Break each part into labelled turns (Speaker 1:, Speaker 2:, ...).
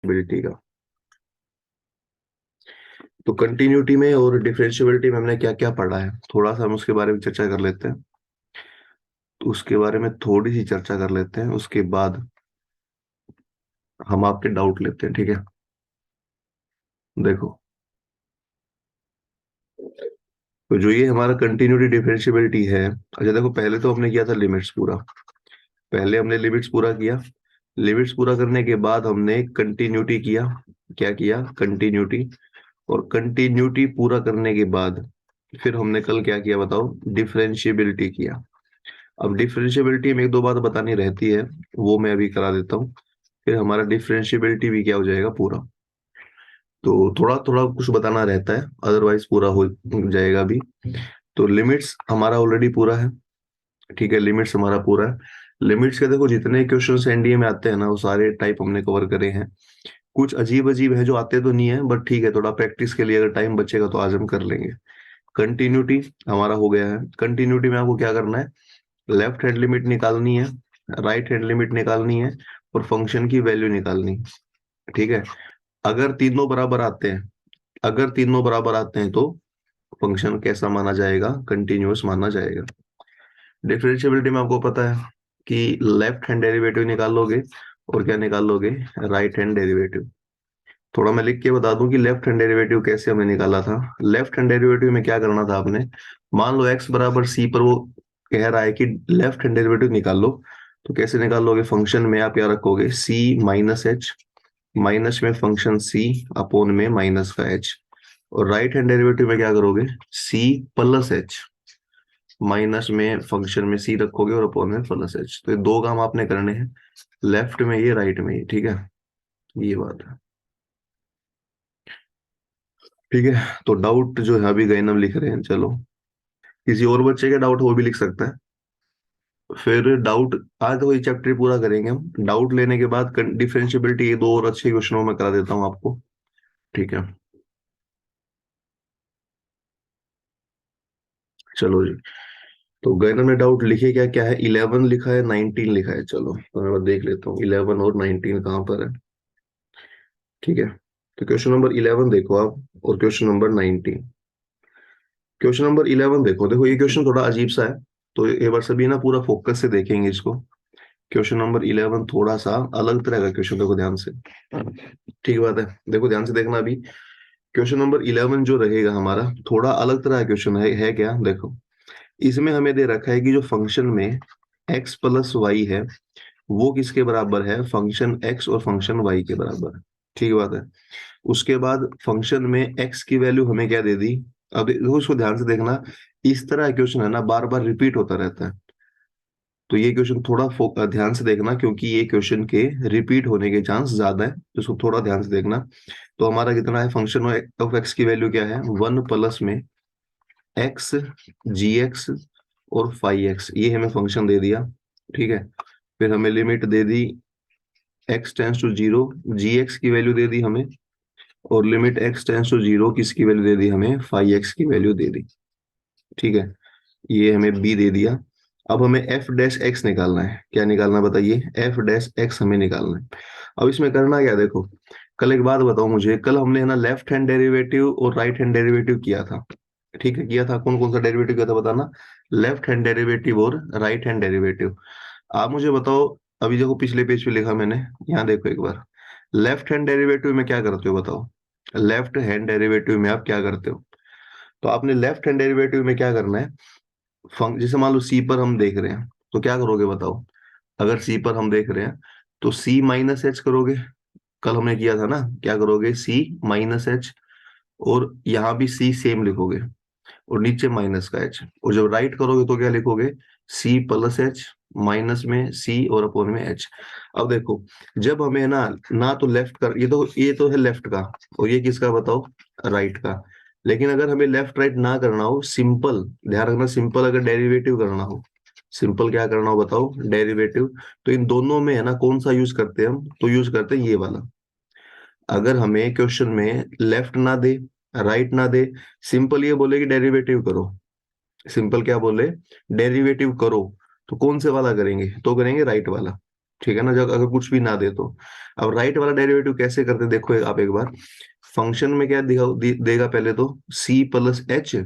Speaker 1: Differentiability का। तो continuity में और डिफरेंशियबिलिटी में हमने क्या क्या पढ़ा है, थोड़ा सा हम उसके बारे में चर्चा कर लेते हैं। तो उसके बारे में थोड़ी सी चर्चा कर लेते हैं, उसके बाद हम आपके डाउट लेते हैं, ठीक है। देखो, तो जो ये हमारा कंटिन्यूटी डिफरेंशियबिलिटी है, अच्छा देखो, पहले तो हमने किया था लिमिट्स पूरा। पहले हमने लिमिट्स पूरा किया। लिमिट्स पूरा करने के बाद हमने कंटिन्यूटी किया। क्या किया? कंटिन्यूटी। और कंटिन्यूटी पूरा करने के बाद फिर हमने कल क्या किया बताओ? डिफरेंशियबिलिटी किया। अब डिफरेंशियबिलिटी में एक दो बात बतानी रहती है, वो मैं अभी करा देता हूँ। फिर हमारा डिफरेंशियबिलिटी भी क्या हो जाएगा? पूरा। तो थोड़ा थोड़ा कुछ बताना रहता है, अदरवाइज पूरा हो जाएगा भी। तो लिमिट्स हमारा ऑलरेडी पूरा है, ठीक है। लिमिट्स हमारा पूरा है। लिमिट्स के देखो जितने क्वेश्चंस एनडीए में आते हैं ना, वो सारे टाइप हमने कवर करे हैं। कुछ अजीब अजीब है जो आते तो नहीं है, बट ठीक है, थोड़ा प्रैक्टिस के लिए अगर टाइम बचेगा तो आज हम कर लेंगे। कंटिन्यूटी हमारा हो गया है। कंटिन्यूटी में आपको क्या करना है? लेफ्ट हैंड लिमिट निकालनी है, राइट हैंड लिमिट निकालनी है, और फंक्शन की वैल्यू निकालनी है, ठीक है। अगर तीनों बराबर आते हैं, अगर तीनों बराबर आते हैं तो फंक्शन कैसा माना जाएगा? कंटिन्यूअस माना जाएगा। डिफरेंशियबिलिटी में आपको पता है कि लेफ्ट हैंड डेरिवेटिव निकाल लोगे और क्या निकाल लोगे? Right hand derivative. थोड़ा मैं लिख के बता दूं कि लेफ्ट हैंड डेरिवेटिव कैसे हमने निकाला था। लेफ्ट हैंड डेरिवेटिव में क्या करना था आपने? मान लो एक्स बराबर सी पर वो कह रहा है कि लेफ्ट हैंड डेरिवेटिव निकाल लो। तो कैसे निकाल लोगे? फंक्शन में आप क्या रखोगे? सी माइनस एच, माइनस में फंक्शन सी अपोन में माइनस का एच। और राइट हैंड डेरिवेटिव में क्या करोगे? सी प्लस एच, माइनस में फंक्शन में सी रखोगे और अपोन में प्लस एच। तो ये दो काम आपने करने हैं, लेफ्ट में ये, राइट में ये, ठीक है। ये बात है, ठीक है। तो डाउट जो है अभी गैनम लिख रहे हैं, चलो किसी और बच्चे का डाउट वो भी लिख सकता है। फिर डाउट, आज तो ये चैप्टर पूरा करेंगे हम। डाउट लेने के बाद डिफरेंशियबिलिटी, ये दो और अच्छे क्वेश्चनों में करा देता हूँ आपको, ठीक है। चलो जी। तो गैनम ने डाउट लिखे क्या क्या है? 11 लिखा है, 19 लिखा है। चलो तो मैं देख लेता हूँ 11 और 19 कहाँ पर है, ठीक है। तो क्वेश्चन नंबर 11 देखो आप, और क्वेश्चन नंबर 19। क्वेश्चन नंबर 11 देखो, देखो ये क्वेश्चन थोड़ा अजीब सा है, तो एक बार सभी ना पूरा फोकस से देखेंगे इसको। क्वेश्चन नंबर 11 थोड़ा सा अलग तरह का क्वेश्चन, देखो ध्यान से, ठीक बात है। देखो ध्यान से देखना अभी। क्वेश्चन नंबर 11 जो रहेगा हमारा, थोड़ा अलग तरह का क्वेश्चन है क्या? देखो, इसमें हमें दे रखा है कि जो फंक्शन में x प्लस वाई है, वो किसके बराबर है? फंक्शन x और फंक्शन y के बराबर है, ठीक बात है। उसके बाद फंक्शन में x की वैल्यू हमें क्या दे दी? अब देखो इसको ध्यान से देखना, इस तरह क्वेश्चन है ना, बार बार रिपीट होता रहता है। तो ये क्वेश्चन थोड़ा ध्यान से देखना, क्योंकि ये क्वेश्चन के रिपीट होने के चांस ज्यादा है, तो इसको थोड़ा ध्यान से देखना। तो हमारा कितना है? फंक्शन ऑफ एक्स की वैल्यू क्या है? 1 प्लस में एक्स, जी एक्स और फाइव एक्स, ये हमें फंक्शन दे दिया, ठीक है। फिर हमें लिमिट दे दी X tends to zero, G X की वैल्यू दे दी हमें, और limit X tends to zero किसकी वैल्यू दे दी हमें? फाइव एक्स की वैल्यू दे दी, ठीक है। ये हमें बी दे दिया। अब हमें एफ डैश एक्स निकालना है। क्या निकालना बताइए? एफ डैश एक्स हमें निकालना है। अब इसमें करना क्या? देखो, कल एक बात बताओ मुझे, कल हमने है ना लेफ्ट हैंड डेरिवेटिव और राइट हैंड डेरिवेटिव किया था, ठीक है। किया था, कौन कौन सा डेरिवेटिव किया था बताना? लेफ्ट हैंड डेरिवेटिव और राइट हैंड डेरिवेटिव। आप मुझे बताओ, अभी देखो पिछले पेज पे लिखा मैंने, यहाँ देखो एक बार। लेफ्ट हैंड डेरिवेटिव में क्या करते हो बताओ? लेफ्ट हैंड डेरिवेटिव में आप क्या करते हो? तो आपने लेफ्ट हैंड डेरिवेटिव में क्या करना है? जैसे मान लो सी पर हम देख रहे हैं, तो क्या करोगे बताओ? अगर सी पर हम देख रहे हैं तो सी माइनस एच करोगे। कल हमने किया था ना, क्या करोगे? सी माइनस एच, और यहाँ भी सी सेम लिखोगे, और नीचे माइनस का एच। और जब राइट करोगे तो क्या लिखोगे? सी प्लस एच, माइनस में सी और अपोन में एच। अब देखो, जब हमें ना, ना तो लेफ्ट कर, ये तो है लेफ्ट का, और ये किसका बताओ? राइट का। लेकिन अगर हमें लेफ्ट राइट ना करना हो, सिंपल, ध्यान रखना, सिंपल अगर डेरिवेटिव करना हो, सिंपल क्या करना हो बताओ? डेरिवेटिव। तो इन दोनों में है ना, कौन सा यूज करते हैं हम? तो यूज करते हैं ये वाला। अगर हमें क्वेश्चन में लेफ्ट ना दे, राइट ना दे, सिंपल ये बोले कि डेरिवेटिव करो, सिंपल क्या बोले? डेरिवेटिव करो, तो कौन से वाला करेंगे? तो करेंगे राइट वाला। ठीक है ना, जब अगर कुछ भी ना दे तो। अब राइट वाला डेरिवेटिव कैसे करते देखो आप एक बार। फंक्शन में क्या देगा पहले तो, सी प्लस एच,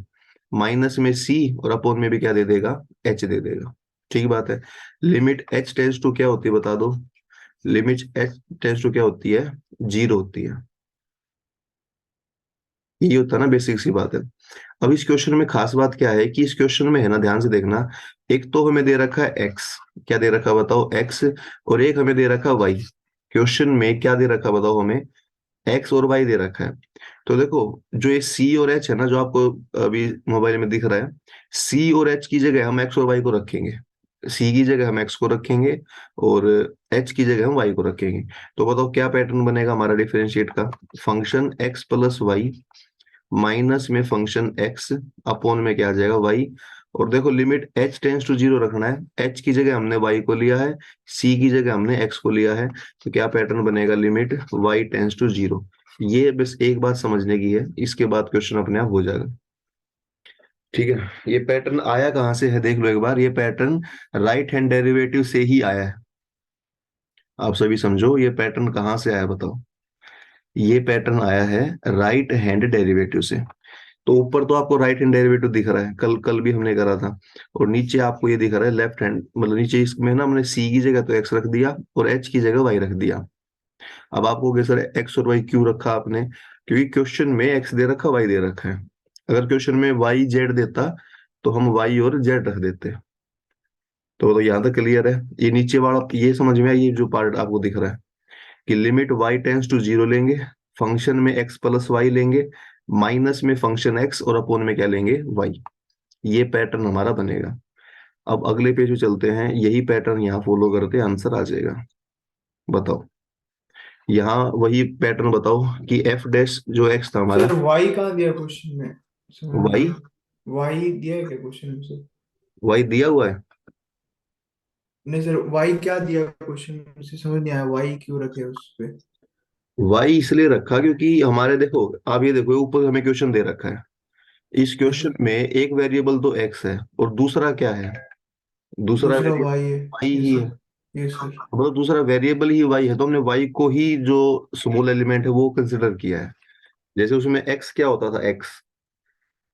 Speaker 1: माइनस में सी और अपोन में भी क्या दे देगा, एच दे देगा। ठीक बात है। लिमिट एच टेंस टू क्या होती है बता दो, लिमिट एच टेंस टू क्या होती है, जीरो होती है। ये होता है ना, बेसिक सी बात है। अब इस क्वेश्चन में खास बात क्या है कि इस क्वेश्चन में है ना, ध्यान से देखना, एक तो हमें दे रखा है एक्स, क्या दे रखा बताओ, एक्स, और एक हमें दे रखा वाई। क्वेश्चन में क्या दे रखा बताओ हमें, एक्स और वाई दे रखा है। तो देखो, जो ये सी और एच है ना, जो आपको अभी मोबाइल में दिख रहा है, सी और एच की जगह हम एक्स और वाई को रखेंगे। सी की जगह हम एक्स को रखेंगे और एच की जगह हम वाई को रखेंगे। तो बताओ क्या पैटर्न बनेगा हमारा डिफरेंशिएट का, function X plus Y minus में फंक्शन एक्स अपॉन में क्या आ जाएगा वाई। और देखो limit H tends to zero रखना है, एच की जगह हमने वाई को लिया है, सी की जगह हमने एक्स को लिया है। तो क्या पैटर्न बनेगा, limit Y tends to zero. ये बस एक बात समझने की है, इसके बाद क्वेश्चन अपने आप हो जाएगा। ठीक है, ये पैटर्न आया कहाँ से है देख लो एक बार, ये पैटर्न राइट हैंड डेरिवेटिव से ही आया है। आप सभी समझो, ये पैटर्न कहाँ से आया बताओ, ये पैटर्न आया है राइट हैंड डेरिवेटिव से। तो ऊपर तो आपको राइट हैंड डेरिवेटिव दिख रहा है, कल कल भी हमने करा था, और नीचे आपको ये दिख रहा है लेफ्ट हैंड, मतलब नीचे इसमें ना हमने सी की जगह तो एक्स रख दिया और एच की जगह वाई रख दिया। अब आप कहोगे सर एक्स और वाई क्यों रखा आपने, क्योंकि क्वेश्चन में एक्स दे रखा, वाई दे रखा है। अगर क्वेश्चन में वाई जेड देता तो हम वाई और जेड रख देते। तो यहाँ तक क्लियर है, ये नीचे वाला ये समझ में आया, ये जो पार्ट आपको दिख रहा है कि limit y tends to zero लेंगे, फंक्शन में x प्लस वाई लेंगे, माइनस में फंक्शन x और अपोन में क्या लेंगे, y। ये पैटर्न हमारा बनेगा। अब अगले पेज पे चलते हैं, यही पैटर्न यहाँ फॉलो करते हैं, आंसर आ जाएगा। बताओ, यहाँ वही पैटर्न बताओ कि एफ डैश जो एक्स था हमारा,
Speaker 2: सर वाई कहाँ दिया क्वेश्चन में? समझ नहीं
Speaker 1: वाई,
Speaker 2: आया। वाई दिया है क्या क्वेश्चन में सर?
Speaker 1: वाई दिया हुआ है।
Speaker 2: नहीं सर, वाई क्या दिया क्वेश्चन में से समझ नहीं आया, वाई क्यों रखे उस पे?
Speaker 1: वाई इसलिए रखा क्योंकि हमारे देखो, आप ये देखो ऊपर हमें क्वेश्चन दे रखा है, इस
Speaker 2: यस
Speaker 1: क्वेश्चन
Speaker 2: सर।
Speaker 1: में एक वेरिएबल तो एक्स है और दूसरा क्या है, दूसरा
Speaker 2: दूसरा वाई है।
Speaker 1: वेरिएबल वाई
Speaker 2: यस
Speaker 1: ही है।
Speaker 2: सर। Yes sir.
Speaker 1: मतलब दूसरा वेरिएबल ही वाई है, तो हमने वाई को ही जो स्मॉल एलिमेंट है वो कंसिडर किया है। जैसे उसमें एक्स क्या होता था, एक्स,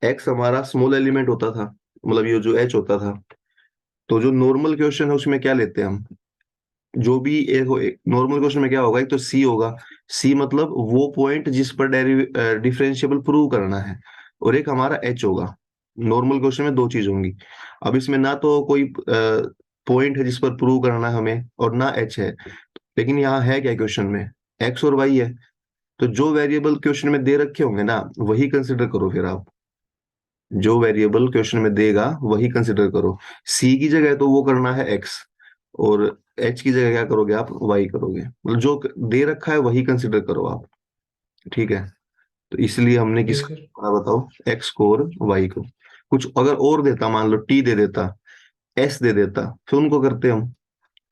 Speaker 1: एक्स हमारा स्मॉल एलिमेंट होता था, मतलब ये जो एच होता था। तो जो नॉर्मल क्वेश्चन है उसमें क्या लेते हैं हम, जो भी एक नॉर्मल क्वेश्चन में क्या होगा, एक तो सी होगा, सी मतलब वो पॉइंट जिस पर डिफरेंशिएबल प्रूव करना है, और एक हमारा एच होगा। नॉर्मल क्वेश्चन में दो चीज होंगी। अब इसमें ना तो कोई पॉइंट है जिस पर प्रूव करना है हमें, और ना एच है। लेकिन यहाँ है क्या क्वेश्चन में, एक्स और वाई है। तो जो वेरिएबल क्वेश्चन में दे रखे होंगे ना वही कंसिडर करो फिर आप, जो वेरिएबल क्वेश्चन में देगा वही कंसिडर करो। सी की जगह तो वो करना है एक्स, और एच की जगह क्या करोगे आप, वाई करोगे, मतलब जो दे रखा है वही कंसिडर करो आप। ठीक है, तो इसलिए हमने
Speaker 2: यस
Speaker 1: किसका
Speaker 2: सर।
Speaker 1: करा बताओ, एक्स को और वाई को। कुछ अगर और देता, मान लो टी दे देता, एस दे देता, फिर उनको करते हम।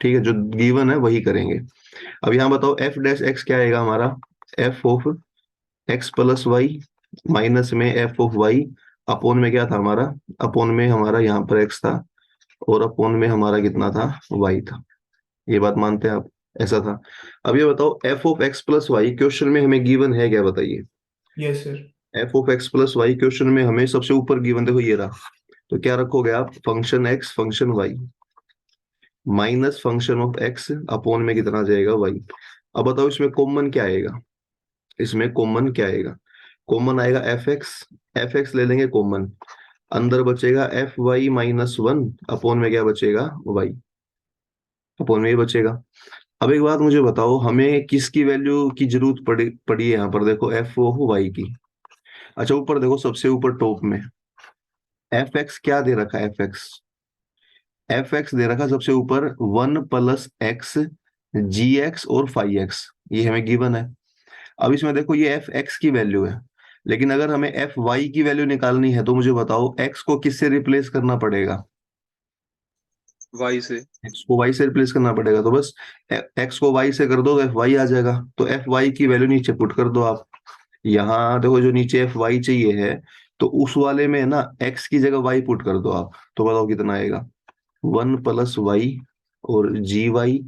Speaker 1: ठीक है, जो गिवन है वही करेंगे। अब यहाँ बताओ एफ डैश एक्स क्या आएगा हमारा, F of x plus Y minus में एफ ऑफ वाई अपोन में क्या था हमारा, अपोन में हमारा यहाँ पर एक्स था और अपोन में हमारा कितना था, वाई था। ये बात मानते हैं आप, ऐसा था। अब ये बताओ f of x plus y question में हमें गिवन है क्या बताइए,
Speaker 2: yes sir.
Speaker 1: F of x plus y question में हमें सबसे ऊपर गिवन देखो ये रहा। तो क्या रखोगे आप, function x function y minus function of x upon में कितना आ जाएगा, वाई। अब बताओ इसमें कॉमन क्या आएगा, इसमें कॉमन क्या आएगा, कॉमन आएगा एफ एक्स, एफ एक्स ले लेंगे कॉमन, अंदर बचेगा f y minus one upon में क्या बचेगा, वाई, अपॉन में ही बचेगा। अब एक बात मुझे बताओ, हमें किसकी वैल्यू की जरूरत पड़ी है यहाँ पर, देखो एफ ओ वाई की। अच्छा ऊपर देखो सबसे ऊपर टॉप में एफ एक्स क्या दे रखा है, एफ एक्स दे रखा सबसे ऊपर वन प्लस एक्स जी एक्स और फाइव एक्स, ये हमें गिवन है। अब इसमें देखो ये एफ एक्स की वैल्यू है, लेकिन अगर हमें एफ वाई की वैल्यू निकालनी है तो मुझे बताओ एक्स को किससे रिप्लेस करना पड़ेगा,
Speaker 3: वाई से।
Speaker 1: एक्स को वाई से रिप्लेस करना पड़ेगा। तो बस एक्स को वाई से कर दो तो एफ वाई आ जाएगा, तो एफ वाई की वैल्यू नीचे पुट कर दो आप। यहाँ देखो जो नीचे एफ वाई चाहिए है, तो उस वाले में ना एक्स की जगह वाई पुट कर दो आप, तो बताओ कितना आएगा, वन प्लस वाई और जी वाई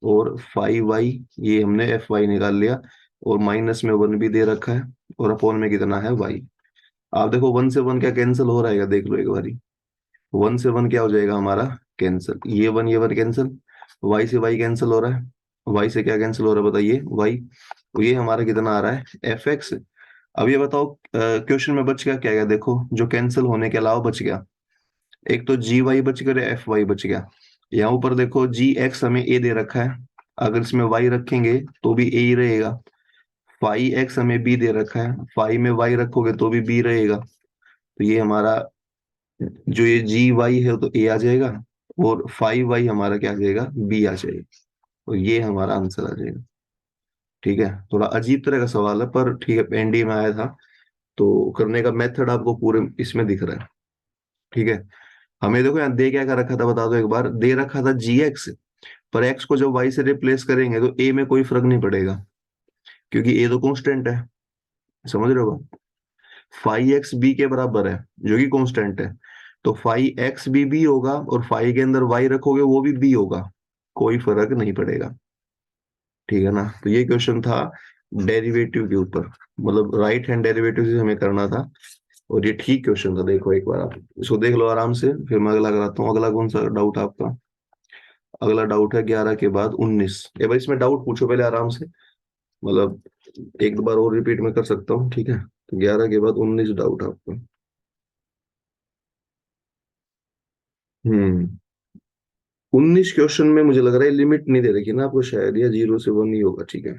Speaker 1: और 5y, ये हमने fy निकाल लिया, और माइनस में 1 भी दे रखा है, और अपॉन में कितना है y। आप देखो 1 से 1 क्या कैंसिल हो रहा है क्या, देख लो एक बारी। 1 से 1 क्या हो जाएगा हमारा, कैंसिल, ये 1 कैंसिल, y से y कैंसिल हो रहा है, y से क्या कैंसिल हो रहा है बताइए, y। तो ये हमारा कितना आ रहा है, fx। अब ये बताओ क्वेश्चन में बच गया क्या क्या, देखो जो कैंसिल होने के अलावा बच गया, एक तो जी वाई बच गया, एफ वाई बच गया। यहाँ ऊपर देखो जी एक्स हमें ए दे रखा है, अगर इसमें वाई रखेंगे तो भी ए ही रहेगा। फाई एक्स हमें बी दे रखा है, फाई में वाई रखोगे तो भी बी रहेगा। तो ये हमारा जो ये जी वाई है तो ए आ जाएगा, और फाई वाई हमारा क्या आ जाएगा, बी आ जाएगा। तो ये हमारा आंसर आ जाएगा। ठीक है, थोड़ा अजीब तरह का सवाल है पर ठीक है, एनडी में आया था तो करने का मेथड आपको पूरे इसमें दिख रहा है। ठीक है, हमें देखो यहाँ दे क्या क्या रखा था, बता दो एक बार, दे रखा था जी एक्स, पर एक्स को जब वाई से रिप्लेस करेंगे तो ए में कोई फर्क नहीं पड़ेगा, क्योंकि ए तो कांस्टेंट है, समझ रहे हो। फाई एक्स बी के बराबर है, जो कि कांस्टेंट है, तो फाई एक्स भी बी होगा, और फाई के अंदर वाई रखोगे वो भी बी होगा, कोई फर्क नहीं पड़ेगा। ठीक है ना, तो ये क्वेश्चन था डेरिवेटिव के ऊपर, मतलब राइट हैंड डेरिवेटिव से हमें करना था, और ये ठीक क्वेश्चन था। देखो एक बार आप इसको देख लो आराम से, फिर मैं अगला कराता हूँ। अगला कौन सा डाउट है आपका, अगला डाउट है 11 के बाद 19। ए भाई इसमें डाउट पूछो पहले आराम से, मतलब एक दो बार और रिपीट में कर सकता हूँ, ठीक है। तो 11 के बाद 19 डाउट आपका। हम्म 19 क्वेश्चन में मुझे लग रहा है लिमिट नहीं दे रखी ना आपको शायद, या 0 से 1 ही होगा, ठीक है।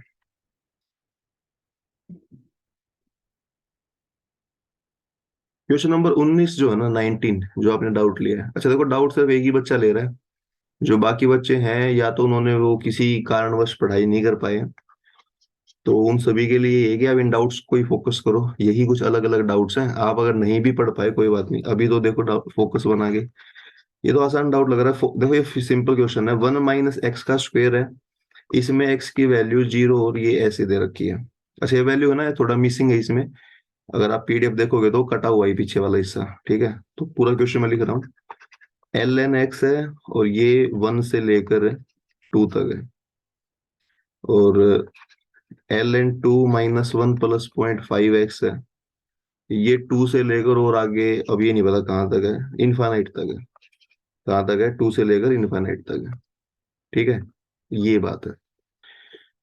Speaker 1: क्वेश्चन नंबर 19 जो है ना, 19 जो आपने डाउट लिया है, अच्छा देखो डाउट सिर्फ एक ही बच्चा ले रहा है, जो बाकी बच्चे हैं या तो उन्होंने वो किसी कारणवश पढ़ाई नहीं कर पाए, तो उन सभी के लिए ये है कि आप इन डाउट्स को ही फोकस करो। यही कुछ अलग अलग डाउट्स हैं, आप अगर नहीं भी पढ़ पाए कोई बात नहीं, अभी तो देखो फोकस बना के। ये तो आसान डाउट लग रहा है, देखो ये सिंपल क्वेश्चन है, 1 - x का स्क्वायर है, इसमें x की वैल्यू 0 और ये ऐसे दे रखी है। अच्छा ये वैल्यू है ना, ये थोड़ा मिसिंग है इसमें, अगर आप पीडीएफ देखोगे तो कटा हुआ है पीछे वाला हिस्सा, ठीक है। तो पूरा क्वेश्चन मैं लिख रहा हूँ, ln x है, और ये 1 से लेकर 2 तक है, और ln2 - 1 + 0.5x है, ये 2 से लेकर और आगे अब ये नहीं पता कहाँ तक है, इनफाइनाइट तक है, कहाँ तक है, 2 से लेकर इनफाइनाइट तक है। ठीक है, ये बात है।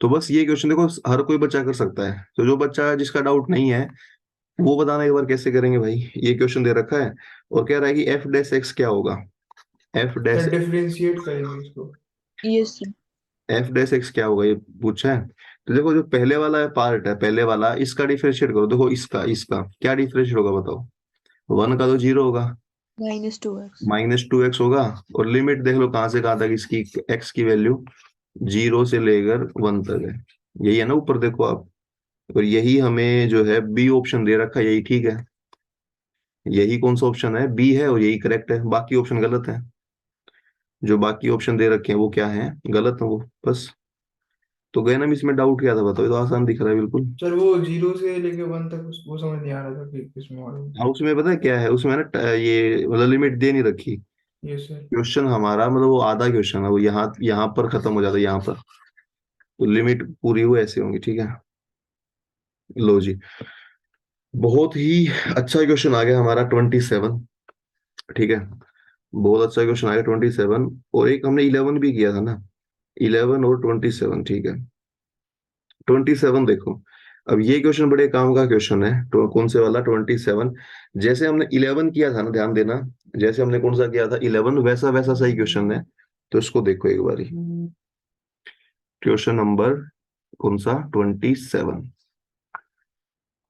Speaker 1: तो बस ये क्वेश्चन देखो हर कोई बच्चा कर सकता है, तो जो बच्चा जिसका डाउट नहीं है वो बताना एक बार कैसे करेंगे भाई। ये क्वेश्चन दे रखा है और कह रहा है कि एफ डैश एक्स क्या होगा, एफ डैश
Speaker 2: सर डिफरेंशिएट करेंगे इसको।
Speaker 4: यस।
Speaker 1: एफ डैश एक्स क्या होगा ये पूछा है। तो देखो जो पहले वाला पार्ट है, पहले वाला, इसका डिफरेंशिएट करो, देखो इसका इसका क्या डिफरेंशिएट होगा बताओ। 1 का तो 0 होगा,
Speaker 4: -2x।
Speaker 1: -2x होगा, और लिमिट देख लो कहाँ से कहाँ तक इसकी, x की वैल्यू 0 से लेकर 1 तक है, यही है ना ऊपर देखो आप। और यही हमें जो है बी ऑप्शन दे रखा है, यही ठीक है, यही कौन सा ऑप्शन है, बी है, और यही करेक्ट है, बाकी ऑप्शन गलत है। जो बाकी ऑप्शन दे रखे हैं वो क्या है, गलत है वो, बस। तो गए ना, इसमें डाउट क्या था बताओ, ये तो आसान दिख रहा है बिल्कुल।
Speaker 2: सर वो 0 से लेके 1 तक वो समझ नहीं आ रहा था कि किसमें मालूम।
Speaker 1: हाँ उसमें पता है क्या है, उसमें ना ये मतलब लिमिट दे नहीं रखी।
Speaker 2: ये सर।
Speaker 1: क्वेश्चन हमारा मतलब वो आधा क्वेश्चन है, वो यहाँ यहाँ पर खत्म हो जाता है यहाँ पर, तो लिमिट पूरी वो ऐसे होंगी, ठीक है। लो जी, बहुत ही अच्छा क्वेश्चन आ गया हमारा 27, ठीक है। बहुत अच्छा क्वेश्चन आ गया 27, और एक हमने 11 भी किया था ना, 11 और 27, ठीक है। 27 देखो, अब ये क्वेश्चन बड़े काम का क्वेश्चन है, तो कौन से वाला 27, जैसे हमने 11 किया था ना, ध्यान देना, जैसे हमने कौन सा किया था 11, वैसा वैसा सही क्वेश्चन है। तो इसको देखो एक बारी, क्वेश्चन नंबर कौन सा 27।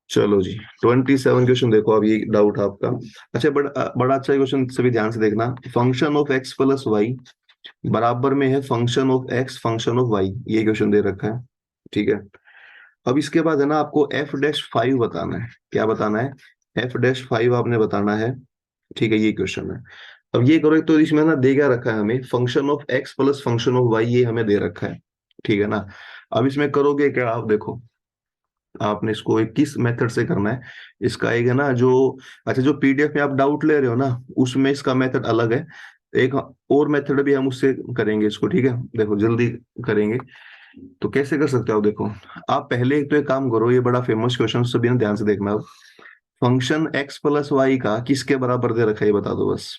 Speaker 1: चलो जी 27 क्वेश्चन देखो, अब ये डाउट आपका। अच्छा बड़ा बड़ा अच्छा क्वेश्चन, सभी ध्यान से देखना। फंक्शन ऑफ x + y बराबर में है function of x function of y, ये क्वेश्चन दे रखा है, ठीक है। अब इसके बाद है ना आपको f'5 बताना है, क्या बताना है, f'5 आपने बताना है, ठीक है। ये क्वेश्चन है। अब ये करो, एक तो इसमें ना दे क्या रखा है हमें, function of x + function of y, ये हमें दे रखा है, ठीक है ना। अब इसमें करोगे क्या आप देखो, आपने इसको एक किस मेथड से करना है, इसका एक है ना जो, अच्छा जो पीडीएफ में आप डाउट ले रहे हो ना, उसमें इसका मेथड अलग है, एक और मेथड भी हम उससे करेंगे इसको, ठीक है। देखो जल्दी करेंगे। तो कैसे कर सकते हो आप, देखो आप पहले एक तो एक काम करो, ये बड़ा फेमस क्वेश्चन सभी ने ध्यान से देखना। अब फंक्शन एक्स प्लस वाई का किसके बराबर दे रखा है ये बता दो बस।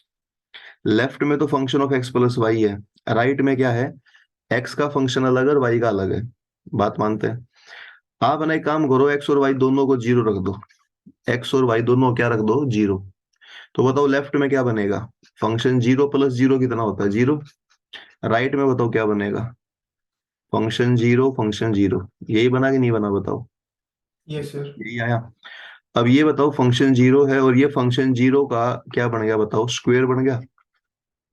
Speaker 1: लेफ्ट में तो function of x plus y है, राइट में क्या है, एक्स का फंक्शन अलग है और वाई का अलग है। बात मानते हैं। आप ना एक काम करो, एक्स और वाई दोनों को जीरो रख दो। एक्स और वाई दोनों क्या रख दो, जीरो। तो बताओ लेफ्ट में क्या बनेगा, फंक्शन जीरो प्लस जीरो कितना होता है, जीरो। राइट में बताओ क्या बनेगा, फंक्शन जीरो फंक्शन जीरो। यही बना कि नहीं बना बताओ,
Speaker 2: यस सर।
Speaker 1: यही आया। अब ये बताओ फंक्शन जीरो है और ये फंक्शन जीरो का क्या बन गया बताओ, स्क्वायर बन गया,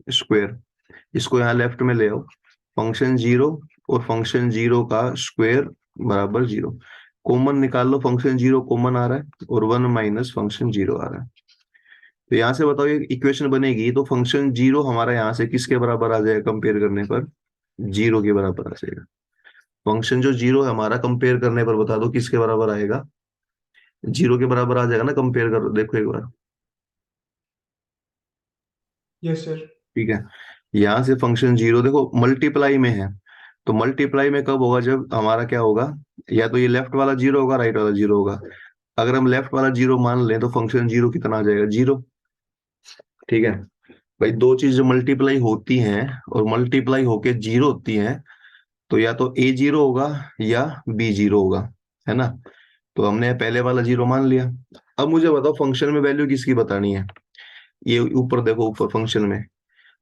Speaker 1: स्क्वायर। इसको यहाँ लेफ्ट में ले आओ, फंक्शन जीरो और फंक्शन जीरो का स्क्वायर बराबर जीरो। कॉमन निकाल लो, फंक्शन जीरो कॉमन आ रहा है और वन माइनस फंक्शन जीरो आ रहा है। तो यहाँ से बताओ ये इक्वेशन बनेगी, तो फंक्शन जीरो हमारा यहाँ से किसके बराबर आ जाएगा, कंपेयर करने पर जीरो के बराबर आ जाएगा। फंक्शन जो जीरो है हमारा, कंपेयर करने पर बता दो किसके बराबर आएगा, जीरो के बराबर आ जाएगा ना, कंपेयर करो देखो एक बार।
Speaker 2: Yes sir.
Speaker 1: ठीक है, यहाँ से फंक्शन जीरो देखो मल्टीप्लाई में है, तो मल्टीप्लाई में कब होगा, जब हमारा क्या होगा, या तो ये लेफ्ट वाला जीरो होगा राइट वाला जीरो होगा। अगर हम लेफ्ट वाला जीरो मान लें तो फंक्शन जीरो कितना आ जाएगा, जीरो। ठीक है भाई, दो चीज जो मल्टीप्लाई होती हैं और मल्टीप्लाई होके जीरो होती हैं, तो या तो ए जीरो होगा या बी जीरो होगा, है ना। तो हमने पहले वाला जीरो मान लिया। अब मुझे बताओ फंक्शन में वैल्यू किसकी बतानी है, ये ऊपर देखो, ऊपर फंक्शन में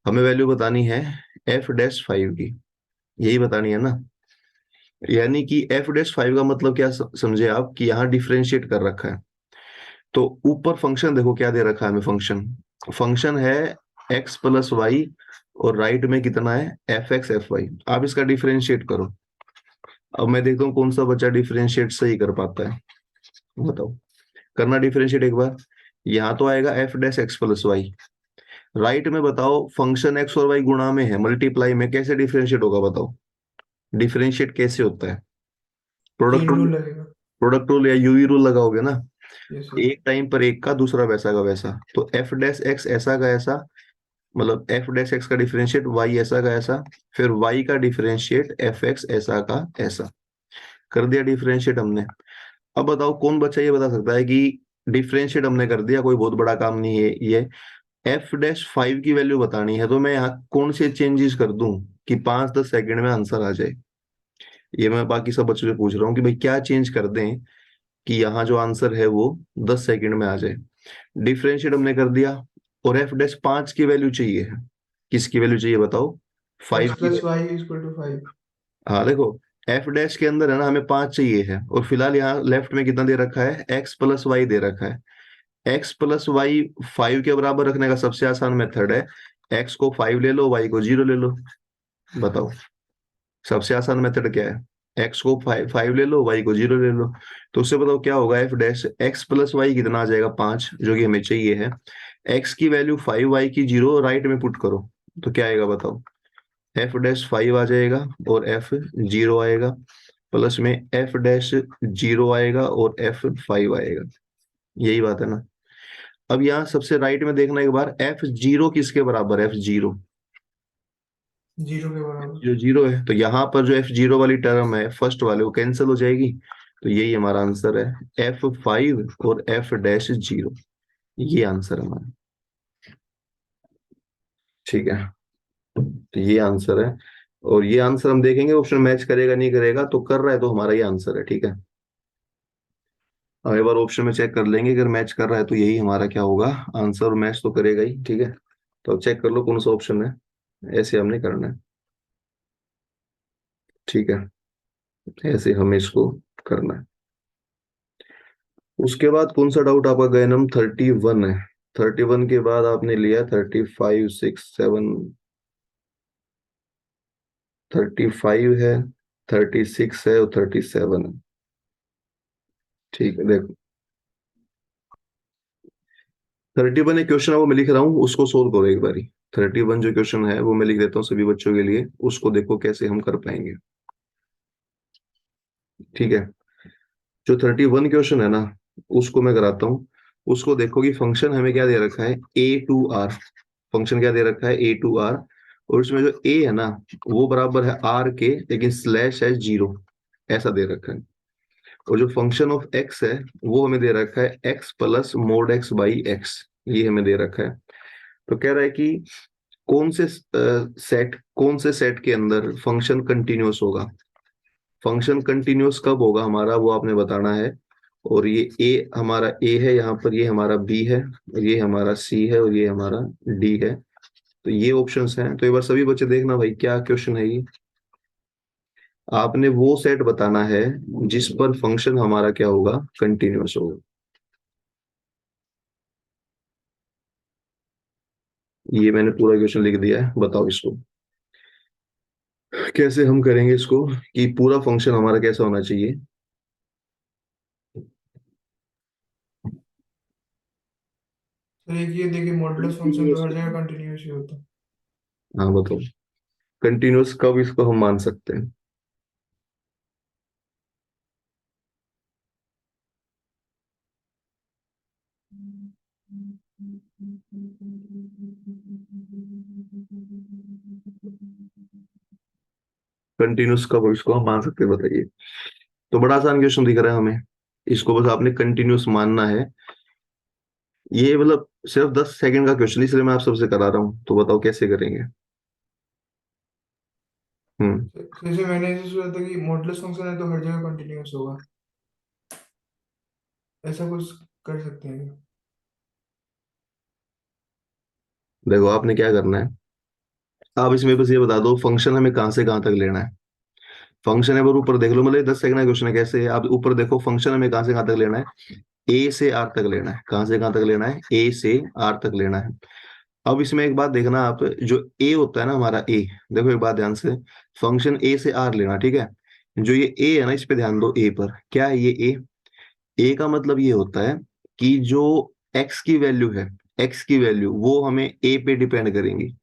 Speaker 1: हमें वैल्यू बतानी है एफ डैश फाइव की, यही बतानी है ना। यानी कि एफ डैश फाइव का मतलब क्या समझे आप, कि यहाँ डिफरेंशिएट कर रखा है। तो ऊपर फंक्शन देखो क्या दे रखा है हमें, फंक्शन फंक्शन है एक्स प्लस वाई और राइट में कितना है, एफ एक्स एफ वाई। आप इसका डिफरेंशिएट करो। अब मैं देखता हूँ कौन सा बच्चा डिफरेंशिएट सही कर पाता है, बताओ। करना डिफरेंशिएट एक बार। यहाँ तो आएगा f dash x plus y, right में बताओ फंक्शन एक्स और वाई गुणा में है, मल्टीप्लाई में, कैसे डिफरेंशिएट होगा बताओ। डिफरेंशिएट कैसे होता है, प्रोडक्ट
Speaker 2: चेन
Speaker 1: रूल,
Speaker 2: रूल लगेगा।
Speaker 1: प्रोडक्ट रूल या यूवी रूल लगाओगे ना।
Speaker 2: Yes sir.
Speaker 1: एक टाइम पर एक का, दूसरा वैसा का वैसा। तो एफ डैश एक्स ऐसा का ऐसा, मतलब एफ डैश एक्स का डिफरेंशिएट वाई ऐसा का ऐसा, फिर वाई का डिफरेंशिएट एफ एक्स ऐसा का ऐसा। कर दिया डिफरेंशिएट हमने। अब बताओ कौन बच्चा ये बता सकता है कि डिफरेंशिएट हमने कर दिया, कोई बहुत बड़ा काम नहीं है ये। एफ डैश फाइव की वैल्यू बतानी है, तो मैं यहाँ कौन से चेंजेस कर दूं कि 5-10 सेकंड में आंसर आ जाए। ये मैं बाकी सब बच्चों से पूछ रहा हूँ कि भाई क्या चेंज कर दें कि यहाँ जो आंसर है वो 10 सेकंड में आ जाए। डिफरेंशिएट हमने कर दिया और एफ डैश पांच की वैल्यू चाहिए, किसकी वैल्यू चाहिए बताओ, फाइव
Speaker 2: एक्स
Speaker 1: की।
Speaker 2: Plus y equal to 5।
Speaker 1: हाँ देखो, एफ डैश के अंदर है ना हमें पांच चाहिए है, और फिलहाल यहाँ लेफ्ट में कितना दे रखा है, एक्स प्लस वाई दे रखा है। एक्स प्लस वाई फाइव के बराबर रखने का सबसे आसान मेथड है, एक्स को फाइव ले लो, वाई को जीरो ले लो। बताओ सबसे आसान मेथड क्या है, एक्स को फाइव फाइव ले लो, वाई को जीरो ले लो। तो उससे बताओ क्या होगा, f dash x plus y कितना आ जाएगा, पांच, जो कि हमें चाहिए है। एक्स की वैल्यू फाइव, वाई की जीरो, राइट में पुट करो तो क्या आएगा बताओ, एफ डैश फाइव आ जाएगा और एफ जीरो आएगा, प्लस में एफ डैश जीरो आएगा और एफ फाइव आएगा। यही बात है ना। अब यहाँ सबसे राइट में देखना एक बार, एफ जीरो किसके बराबर है, एफ जीरो
Speaker 2: जीरो के बराबर।
Speaker 1: जो जीरो है, तो यहाँ पर जो एफ जीरो वाली टर्म है फर्स्ट वाले वो कैंसिल हो जाएगी। तो यही हमारा आंसर है, एफ फाइव और एफ डैश जीरो। ये आंसर है हमारा, ठीक है। तो ये आंसर है, और ये आंसर हम देखेंगे ऑप्शन मैच करेगा नहीं करेगा, तो कर रहा है तो हमारा ये आंसर है, ठीक है। अब एक बार ऑप्शन में चेक कर लेंगे, अगर मैच कर रहा है तो यही हमारा क्या होगा आंसर, और मैच तो करेगा ही, ठीक है। तो अब चेक कर लो कौन सा ऑप्शन है, ऐसे हमने करना है, ठीक है। ऐसे हमें इसको करना है। उसके बाद कौन सा डाउट आपका गया, नंबर 31 है। 31 के बाद आपने लिया 35, 6, 7, 35 है, 36 है और 37 है। ठीक है देखो, 31 एक क्वेश्चन है वो मैं लिख रहा हूँ, उसको सोल्व करो एक बारी। 31 जो क्वेश्चन है वो मैं लिख देता हूँ सभी बच्चों के लिए, उसको देखो कैसे हम कर पाएंगे, ठीक है। जो 31 क्वेश्चन है ना, उसको मैं कराता हूँ। उसको देखो कि फंक्शन हमें क्या दे रखा है, A to R। फंक्शन क्या दे रखा है, ए टू आर, और इसमें जो ए है ना वो बराबर है आर के, लेकिन स्लैश है 0, ऐसा दे रखा है। और जो फंक्शन ऑफ एक्स है वो हमें दे रखा है x plus mode x by x, ये हमें दे रखा है। तो कह रहा है कि कौन से सेट के अंदर फंक्शन कंटिन्यूअस होगा। फंक्शन कंटिन्यूअस कब होगा हमारा, वो आपने बताना है। और ये ए हमारा ए है यहाँ पर, ये हमारा बी है, और ये हमारा सी है, और ये हमारा डी है। तो ये ऑप्शंस हैं। तो एक बार सभी बच्चे देखना भाई क्या क्वेश्चन है ये। आपने वो सेट बताना है जिस पर फंक्शन हमारा क्या होगा, कंटिन्यूअस होगा। ये मैंने पूरा क्वेश्चन लिख दिया है, बताओ इसको कैसे हम करेंगे इसको, कि पूरा फंक्शन हमारा कैसा होना चाहिए।
Speaker 2: तो एक ये देखिए, मॉडुलस फंक्शन तो हर जगह कंटिन्यूस ही होता है।
Speaker 1: हाँ बताओ, कंटिन्यूअस कब इसको हम मान सकते हैं। कंटिन्यूअस कब इसको हम मान सकते हैं, बताइए। तो बड़ा आसान क्वेश्चन दिख रहा है हमें, इसको बस आपने कंटिन्यूअस मानना है। ये मतलब सिर्फ 10 सेकंड का क्वेश्चन, इसलिए मैं आप सबसे करा रहा हूँ। तो बताओ कैसे करेंगे। हम्म।
Speaker 2: जैसे मैंने ऐसे सोचा था कि मॉडुलस फंक्शन है तो हर जगह कंटिन्यूस होगा, ऐसा कुछ कर सकते हैं क्या?
Speaker 1: देखो आपने क्या करना है, आप इसमें बस ये बता दो फंक्शन हमें कहाँ से कहाँ तक लेना है। फंक्शन है पर ऊपर देख लो, मतलब 10 सेकंड का क्वेश्चन है, कैसे है आप ऊपर देखो, फंक्शन हमें कहाँ से कहाँ तक लेना है, ए से आर तक लेना है। कहाँ से कहाँ तक लेना है, ए से आर तक लेना है। अब इसमें एक बात देखना आप, जो ए होता है ना हमारा ए, देखो एक बात ध्यान से, फंक्शन ए से आर लेना, ठीक है। जो ये ए है ना, इस पे ध्यान दो, ए पर क्या है ये ए। ए का मतलब ये होता है कि जो एक्स की वैल्यू है, एक्स की वैल्यू वो हमें ए पे डिपेंड करेंगी।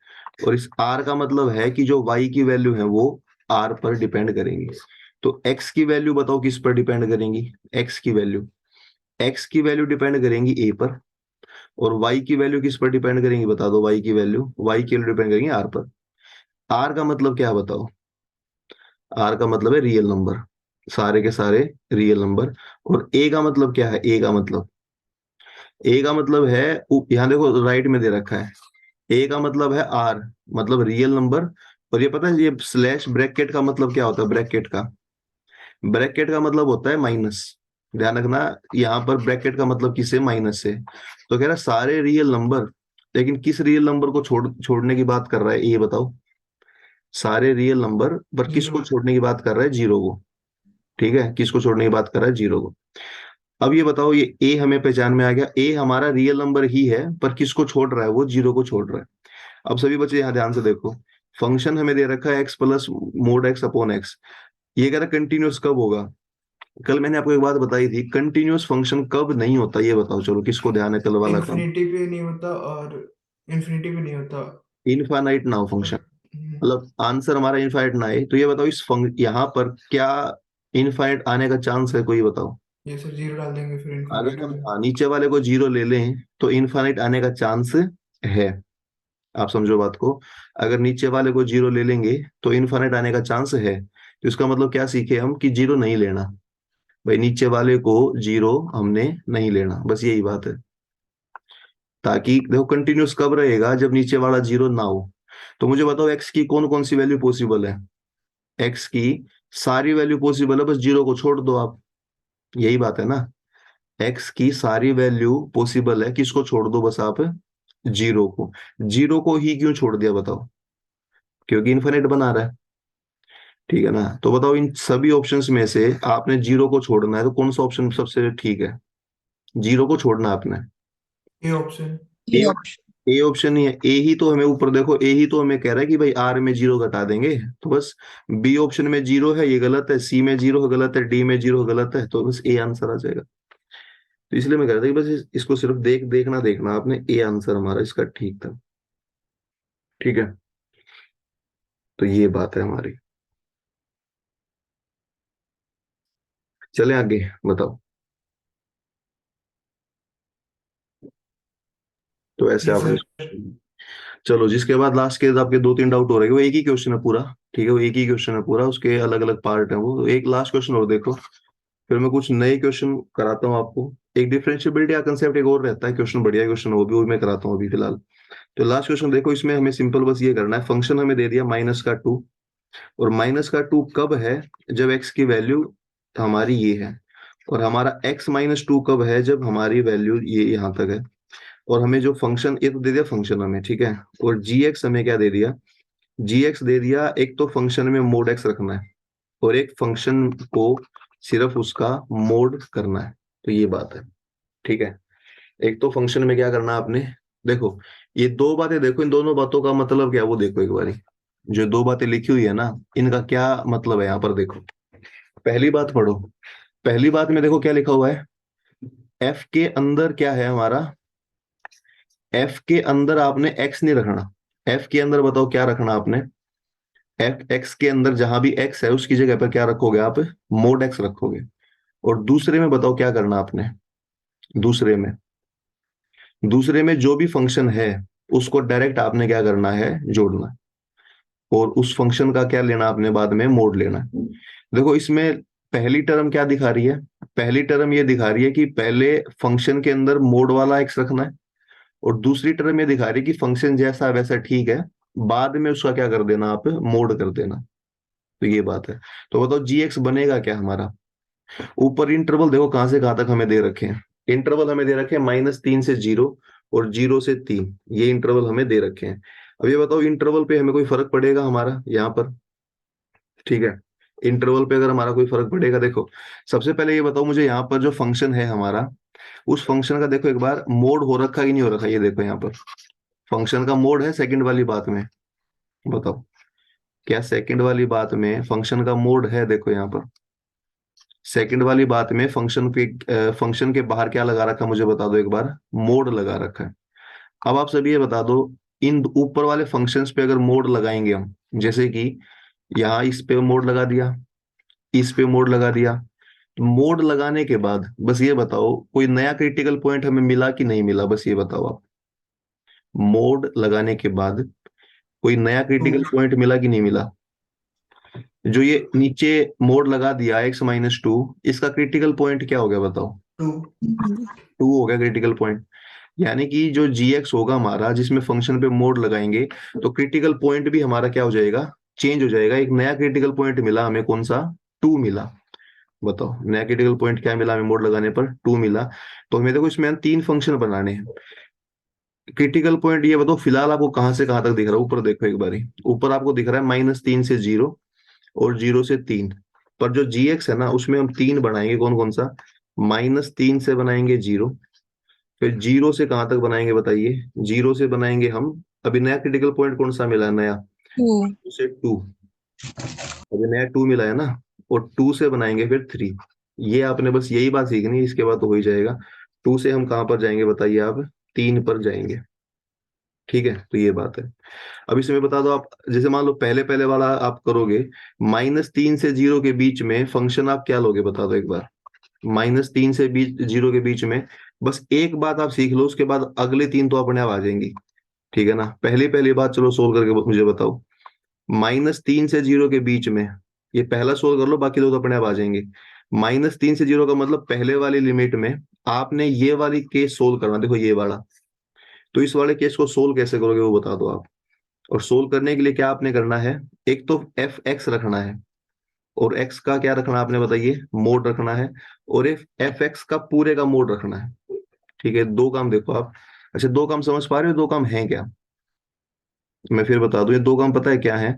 Speaker 1: और इस आर का मतलब है कि जो वाई की वैल्यू है वो आर पर डिपेंड करेंगी। तो एक्स की वैल्यू बताओ किस पर डिपेंड करेंगी, एक्स की वैल्यू डिपेंड करेंगी ए पर। और वाई की वैल्यू किस पर डिपेंड करेंगी, बता दो, वाई की वैल्यू डिपेंड करेंगी आर पर। आर का मतलब क्या है बताओ, आर का मतलब है रियल नंबर, सारे के सारे रियल नंबर। और ए का मतलब क्या है, ए का मतलब है, यहाँ देखो राइट में दे रखा है, ए का मतलब है आर, मतलब रियल नंबर। और ये पता है ये स्लैश ब्रैकेट का मतलब क्या होता है, ब्रैकेट का मतलब होता है माइनस। ध्यान रखना, यहाँ पर ब्रैकेट का मतलब किससे, माइनस से। तो कह रहा है सारे रियल नंबर, लेकिन किस रियल नंबर को छोड़ने की बात कर रहा है ये बताओ। सारे रियल नंबर पर किसको
Speaker 2: जीरो।
Speaker 1: छोड़ने की बात कर रहा है, जीरो को। ठीक है, किसको छोड़ने की बात कर रहा है, जीरो को। अब ये बताओ, ये ए हमें पहचान में आ गया, ए हमारा रियल नंबर ही है, पर किसको छोड़ रहा है, वो जीरो को छोड़ रहा है। अब सभी बच्चे यहाँ ध्यान से देखो, फंक्शन हमें दे रखा है x plus mode x upon x. ये कह रहा है कंटिन्यूअस कब होगा। कल मैंने आपको एक बात बताई थी, कंटिन्यूअस फंक्शन कब नहीं होता, ये बताओ चलो, किसको ध्यान है कल वाला काम।
Speaker 2: इन्फिनिटी पे नहीं होता, और इन्फिनिटी पे नहीं होता।
Speaker 1: इनफाइनाइट ना हो
Speaker 2: और
Speaker 1: फंक्शन, मतलब आंसर हमारा इनफाइनाइट ना आए। तो ये बताओ यहाँ पर क्या इनफाइनाइट आने का चांस है, कोई बताओ।
Speaker 2: ये सर जीरो डाल देंगे फिर
Speaker 1: अगर
Speaker 2: इन्फिनिट हो
Speaker 1: हम
Speaker 2: जाएगा।
Speaker 1: नीचे वाले को जीरो ले लें तो इनफाइनाइट आने का चांस है। आप समझो बात को, अगर नीचे वाले को जीरो ले लेंगे तो इनफाइनाइट आने का चांस है। तो इसका मतलब क्या सीखे हम, कि जीरो नहीं लेना। भाई नीचे वाले को जीरो हमने नहीं लेना, बस यही बात है। ताकि देखो कंटिन्यूस कब रहेगा, जब नीचे वाला जीरो ना हो। तो मुझे बताओ एक्स की कौन कौन सी वैल्यू पॉसिबल है। एक्स की सारी वैल्यू पॉसिबल है, बस जीरो को छोड़ दो आप, यही बात है ना। एक्स की सारी वैल्यू पॉसिबल है, किसको छोड़ दो बस आप, जीरो को। जीरो को ही क्यों छोड़ दिया बताओ, क्योंकि इन्फिनिट बना रहा है। ठीक है ना। तो बताओ इन सभी ऑप्शंस में से आपने जीरो को छोड़ना है, तो कौन सा ऑप्शन सबसे ठीक है, जीरो को छोड़ना है आपने।
Speaker 2: ये ऑप्शन।
Speaker 1: ए
Speaker 4: ये ऑप्शन।
Speaker 1: ए ऑप्शन ही है, ए ही तो हमें ऊपर देखो, ए ही तो हमें कह रहा है कि भाई आर में जीरो घटा देंगे। तो बस बी ऑप्शन में जीरो है, ये गलत है, सी में जीरो है गलत है, डी में जीरो है गलत है, तो बस ए आंसर आ जाएगा। तो इसलिए मैं कह रहा था कि बस इसको सिर्फ देखना आपने, ए आंसर हमारा इसका ठीक था। ठीक है, तो ये बात है हमारी। चले आगे, बताओ। तो ऐसे
Speaker 2: जी
Speaker 1: आपने,
Speaker 2: सर।
Speaker 1: चलो, जिसके बाद लास्ट के आपके 2-3 डाउट हो रहे हैं, वो एक ही क्वेश्चन है पूरा। ठीक है, वो एक ही क्वेश्चन है पूरा, उसके अलग अलग पार्ट है वो। तो एक लास्ट क्वेश्चन और देखो, फिर मैं कुछ नए क्वेश्चन कराता हूँ आपको। एक डिफरेंशिएबिलिटी का कंसेप्ट एक और रहता है क्वेश्चन, बढ़िया क्वेश्चन, वो भी मैं कराता हूँ अभी फिलहाल। तो लास्ट क्वेश्चन देखो, इसमें हमें सिंपल बस ये करना है, फंक्शन हमें दे दिया -2, और -2 कब है, जब एक्स की वैल्यू हमारी ये है, और हमारा x-2 कब है, जब हमारी वैल्यू ये यहाँ तक है। और हमें जो फंक्शन, ये तो दे दिया फंक्शन हमें, ठीक है, और जी एक्स हमें क्या दे दिया, जी एक्स दे दिया। एक तो फंक्शन में मोड एक्स रखना है, और एक फंक्शन को सिर्फ उसका मोड करना है। तो ये बात है, ठीक है। एक तो फंक्शन में क्या करना है आपने, देखो ये दो बातें देखो, इन दोनों बातों का मतलब क्या है वो देखो एक बारी। जो दो बातें लिखी हुई है ना, इनका क्या मतलब है यहाँ पर देखो। पहली बात पढ़ो, पहली बात में देखो क्या लिखा हुआ है, एफ के अंदर क्या है हमारा, एफ के अंदर आपने एक्स नहीं रखना। एफ के अंदर बताओ क्या रखना आपने, एफ एक्स के अंदर जहां भी एक्स है उसकी जगह पर क्या रखोगे आप, मोड एक्स रखोगे। और दूसरे में बताओ क्या करना आपने, दूसरे में, दूसरे में जो भी फंक्शन है उसको डायरेक्ट आपने क्या करना है, जोड़ना है। और उस फंक्शन का क्या लेना आपने, बाद में मोड लेना है। देखो इसमें पहली टर्म क्या दिखा रही है, पहली टर्म ये दिखा रही है कि पहले फंक्शन के अंदर मोड वाला एक्स रखना है, और दूसरी टर्म ये दिखा रही है कि फंक्शन जैसा वैसा ठीक है, बाद में उसका क्या कर देना आप, मोड कर देना। तो ये बात है। तो बताओ जी एक्स बनेगा क्या हमारा, ऊपर इंटरवल देखो कहां से कहां तक हमें दे रखे हैं। इंटरवल हमें दे रखे हैं -3 से 0 और 0 से 3, ये इंटरवल हमें दे रखे हैं। अब ये बताओ इंटरवल पे हमें कोई फर्क पड़ेगा हमारा यहाँ पर, ठीक है, इंटरवल पे अगर हमारा कोई फर्क पड़ेगा, देखो सबसे पहले ये बताओ मुझे, यहाँ पर जो फंक्शन है हमारा, उस फंक्शन का देखो एक बार मोड हो रखा कि नहीं हो रखा, ये देखो यहाँ पर फंक्शन का मोड है सेकंड वाली बात में, बताओ क्या सेकंड वाली बात में फंक्शन का मोड है, देखो यहाँ पर सेकंड वाली बात में फंक्शन पे, फंक्शन के बाहर क्या लगा रखा है मुझे बता दो एक बार, मोड लगा रखा है। अब आप सभी ये बता दो, इन ऊपर वाले फंक्शंस पे अगर मोड लगाएंगे हम, जैसे कि यहाँ इस पे मोड लगा दिया, इस पे मोड लगा दिया, मोड लगाने के बाद बस ये बताओ कोई नया क्रिटिकल पॉइंट हमें मिला कि नहीं मिला, बस ये बताओ आप, मोड लगाने के बाद कोई नया
Speaker 2: टू
Speaker 1: क्रिटिकल पॉइंट मिला कि नहीं मिला। जो ये नीचे मोड लगा दिया x-2, इसका क्रिटिकल पॉइंट क्या हो गया बताओ,
Speaker 2: टू
Speaker 1: 2 हो गया क्रिटिकल पॉइंट। यानी कि जो जी एक्स होगा हमारा, जिसमें फंक्शन पे मोड लगाएंगे, तो क्रिटिकल पॉइंट भी हमारा क्या हो जाएगा, चेंज हो जाएगा। एक नया क्रिटिकल पॉइंट मिला हमें, कौन सा, 2 मिला। बताओ नया क्रिटिकल पॉइंट क्या मिला हमें, मोड लगाने पर 2 मिला। तो हमें देखो इसमें 3 फंक्शन बनाने हैं। क्रिटिकल पॉइंट ये बताओ फिलहाल आपको कहां से कहां तक दिख रहा है, ऊपर देखो एक बारी, ऊपर आपको दिख रहा है -3 से 0 और 0 से 3। पर जो जी एक्स है ना, उसमें हम 3 बनाएंगे, कौन कौन सा, -3 से बनाएंगे 0, फिर 0 से कहां तक बनाएंगे बताइए, 0 से बनाएंगे हम, अभी नया क्रिटिकल पॉइंट कौन सा मिला है नया,
Speaker 4: 2.
Speaker 1: से 2, अभी नया 2 मिला है ना, और 2 से बनाएंगे फिर 3। ये आपने बस यही बात सीखनी है, इसके बाद तो हो ही जाएगा। 2 से हम कहां पर जाएंगे बताइए आप, 3 पर जाएंगे। ठीक है, तो ये बात है। अब इसमें बता दो आप, जैसे मान लो पहले पहले वाला आप करोगे, -3 से 0 के बीच में फंक्शन आप क्या लोगे बता दो एक बार, -3 से 0 के बीच में, बस एक बात आप सीख लो, उसके बाद अगले 3 तो अपने आप आ जाएंगी। ठीक है ना, पहली पहली बात चलो सोल्व करके मुझे बताओ, -3 से 0 के बीच में, ये पहला सोल्व कर लो, बाकी दो तो अपने आप आ जाएंगे। -3 से 0 का मतलब पहले वाली लिमिट में आपने ये वाली केस सोल्व करना, देखो ये वाला। तो इस वाले केस को सोल्व कैसे करोगे वो बता दो आप। और सोल्व करने के लिए क्या आपने करना है, एक तो एफ एक्स रखना है, और एक्स का क्या रखना है आपने बताइए, मोड रखना है, और एफ एक्स का पूरे का मोड रखना है। ठीक है, दो काम देखो आप। अच्छा, दो काम समझ पा रहे हो, दो काम है क्या, मैं फिर बता दूं, ये दो काम पता है क्या है।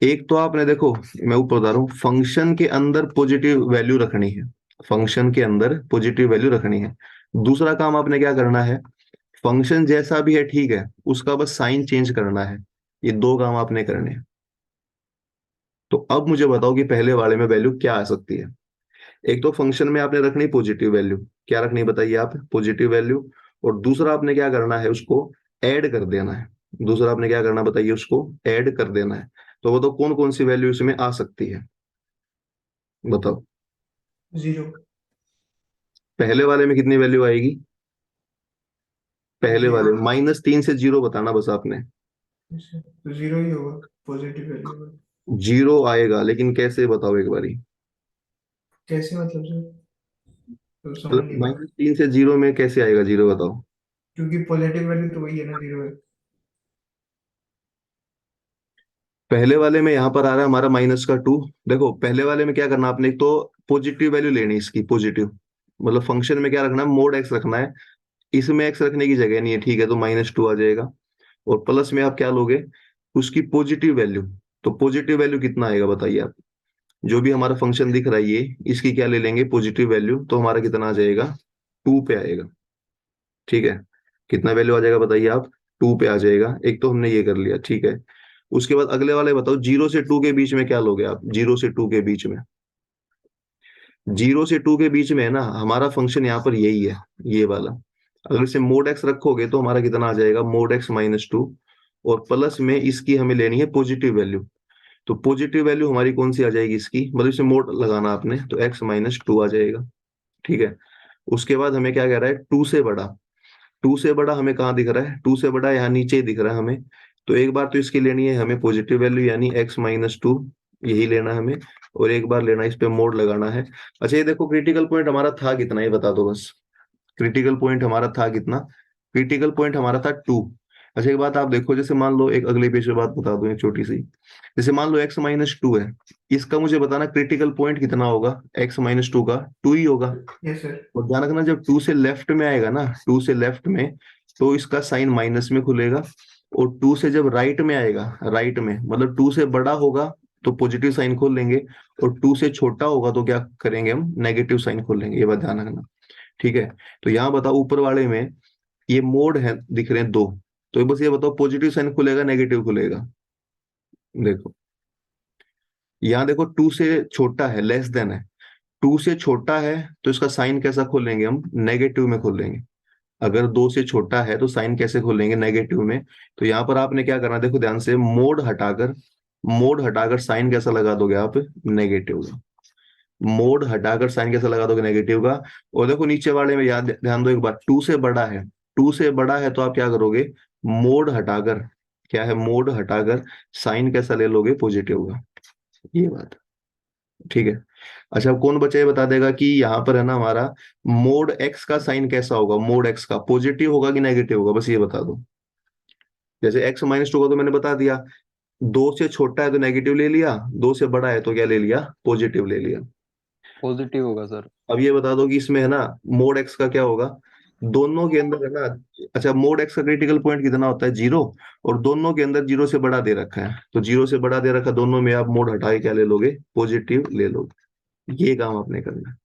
Speaker 1: एक तो आपने देखो, मैं ऊपर बता रहा हूँ, फंक्शन के अंदर पॉजिटिव वैल्यू रखनी है, फंक्शन के अंदर पॉजिटिव वैल्यू रखनी है। दूसरा काम आपने क्या करना है, फंक्शन जैसा भी है ठीक है, उसका बस साइन चेंज करना है। ये दो काम आपने करने हैं। तो अब मुझे बताओ कि पहले वाले में वैल्यू क्या आ सकती है। एक तो फंक्शन में आपने रखनी पॉजिटिव वैल्यू, क्या रखनी बताइए आप, पॉजिटिव वैल्यू। और दूसरा आपने क्या करना है, उसको ऐड कर देना है। दूसरा आपने क्या करना बताइए, उसको ऐड कर देना है। तो बताओ कौन कौन सी वैल्यू इसमें आ सकती है, बताओ।
Speaker 2: 0
Speaker 1: पहले वाले में कितनी वैल्यू आएगी, पहले वाले
Speaker 2: 0
Speaker 1: -3 से 0 बताना बस आपने।
Speaker 2: तो जीरो ही होगा, पॉजिटिव वैल्यू।
Speaker 1: जीरो आएगा, लेकिन कैसे बताओ एक बारी।
Speaker 2: कैसे मतलब सर? तो समझ
Speaker 1: मतलब
Speaker 2: नहीं पाया।
Speaker 1: -3 से जीरो में कैसे आएगा जीरो, बताओ।
Speaker 2: क्योंकि पॉजिटिव वैल्यू तो वही है ना, जीरो है।
Speaker 1: पहले वाले में यहाँ पर आ रहा है हमारा -2। देखो पहले वाले में क्या करना आपने, एक तो पॉजिटिव वैल्यू लेनी है इसकी, पॉजिटिव। मतलब फंक्शन में क्या रखना है, मोड एक्स रखना है। इसमें एक्स रखने की जगह नहीं है, ठीक है, तो -2 आ जाएगा। और प्लस में आप क्या लोगे, उसकी पॉजिटिव वैल्यू। तो पॉजिटिव वैल्यू कितना आएगा बताइए आप। जो भी हमारा फंक्शन दिख रहा है ये, इसकी क्या ले लेंगे, पॉजिटिव वैल्यू, तो हमारा कितना आ जाएगा, 2 पे आएगा। ठीक है, कितना वैल्यू आ जाएगा बताइए आप, 2 पे आ जाएगा। एक तो हमने ये कर लिया, ठीक है। उसके बाद अगले वाले बताओ, 0 से 2 के बीच में क्या लोगे आप, 0 से 2 के बीच में। 0 से 2 के बीच में है ना हमारा फंक्शन, यहाँ पर यही है, ये वाला। अगर इसे मोड एक्स रखोगे तो हमारा कितना आ जाएगा, मोड एक्स -2। और प्लस में इसकी हमें लेनी है पॉजिटिव वैल्यू। तो पॉजिटिव वैल्यू हमारी कौन सी आ जाएगी इसकी, मतलब इसे मोड लगाना आपने, तो x-2 आ जाएगा। ठीक है। उसके बाद हमें क्या कह रहा है, 2 से बड़ा। 2 से बड़ा हमें कहाँ दिख रहा है, 2 से बड़ा यहाँ नीचे ही दिख रहा है हमें। तो एक बार तो इसकी लेनी है हमें पॉजिटिव वैल्यू, यानी x-2, यही लेना है हमें। और एक बार लेना है, इस पे मोड लगाना है। अच्छा ये देखो, क्रिटिकल पॉइंट हमारा था कितना, ये बता दो बस। क्रिटिकल पॉइंट हमारा था कितना, क्रिटिकल पॉइंट हमारा था 2। अच्छा एक बात आप देखो, जैसे मान लो, एक अगले पेज पे बात बता दूं एक छोटी सी। जैसे मान लो x-2 है, इसका मुझे बताना क्रिटिकल पॉइंट कितना होगा, x-2 का 2 ही होगा।
Speaker 2: Yes sir.
Speaker 1: और ध्यान रखना, जब 2 से लेफ्ट में आएगा ना, 2 से लेफ्ट में, तो इसका साइन माइनस में खुलेगा। और 2 से जब राइट में आएगा, राइट में मतलब 2 से बड़ा होगा तो पॉजिटिव साइन खोल लेंगे। और 2 से छोटा होगा तो क्या करेंगे हम, नेगेटिव साइन खोल लेंगे। ये बात ध्यान रखना। ठीक है। तो यहाँ बताओ ऊपर वाले में ये मोड है, दिख रहे हैं दो। तो बस ये बताओ पॉजिटिव साइन खुलेगा नेगेटिव खुलेगा। देखो यहाँ देखो, 2 से छोटा है, लेस देन है। 2 से छोटा है तो इसका साइन कैसा खोलेंगे हम, नेगेटिव में खोलेंगे। अगर 2 से छोटा है तो साइन कैसे खोलेंगे, नेगेटिव में। तो यहाँ पर आपने क्या करना, देखो ध्यान से, मोड हटाकर साइन कैसा लगा दोगे आप, नेगेटिव का। मोड हटाकर साइन कैसा लगा दोगे, नेगेटिव का। और देखो नीचे वाले में याद ध्यान दो एक बार, 2 से बड़ा है। 2 से बड़ा है तो आप क्या करोगे, मोड हटाकर, क्या है, मोड हटाकर साइन कैसा ले लोगे, पॉजिटिव का। ये बात, ठीक है। अच्छा अब कौन बचा, ये बता देगा कि यहाँ पर है ना हमारा, मोड एक्स का साइन कैसा होगा, मोड एक्स का पॉजिटिव होगा कि नेगेटिव होगा, बस ये बता दो। जैसे x-2 का तो मैंने बता दिया, 2 से छोटा है तो नेगेटिव ले लिया, 2 से बड़ा है तो क्या ले लिया, पॉजिटिव ले लिया।
Speaker 3: पॉजिटिव होगा सर।
Speaker 1: अब ये बता दो कि इसमें है ना, मोड एक्स का क्या होगा, दोनों के अंदर है ना। अच्छा मोड एक्स का क्रिटिकल पॉइंट कितना होता है, 0। और दोनों के अंदर 0 से बड़ा दे रखा है, तो 0 से बड़ा दे रखा, दोनों में आप मोड हटा के क्या ले लोगे, पॉजिटिव ले लोगे। ये काम आपने करना है।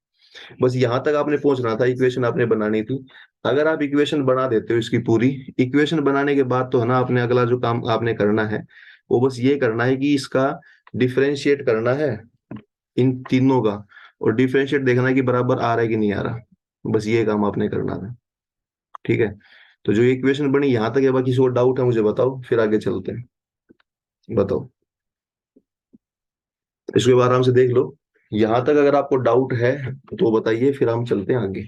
Speaker 1: बस यहाँ तक आपने पहुंचना था, इक्वेशन आपने बनानी थी। अगर आप इक्वेशन बना देते हो इसकी पूरी, इक्वेशन बनाने के बाद तो है ना, आपने अगला जो काम आपने करना है, वो बस ये करना है कि इसका डिफरेंशिएट करना है, इन तीनों का। और डिफरेंशिएट देखना है कि बराबर आ रहा है कि नहीं आ रहा। बस ये काम आपने करना है। ठीक है। तो जो इक्वेशन बनी यहाँ तक है, बाकी किसी को डाउट है मुझे बताओ, फिर आगे चलते हैं। बताओ, इसके बाद आराम से देख लो। यहाँ तक अगर आपको डाउट है तो बताइए, फिर हम चलते हैं आगे।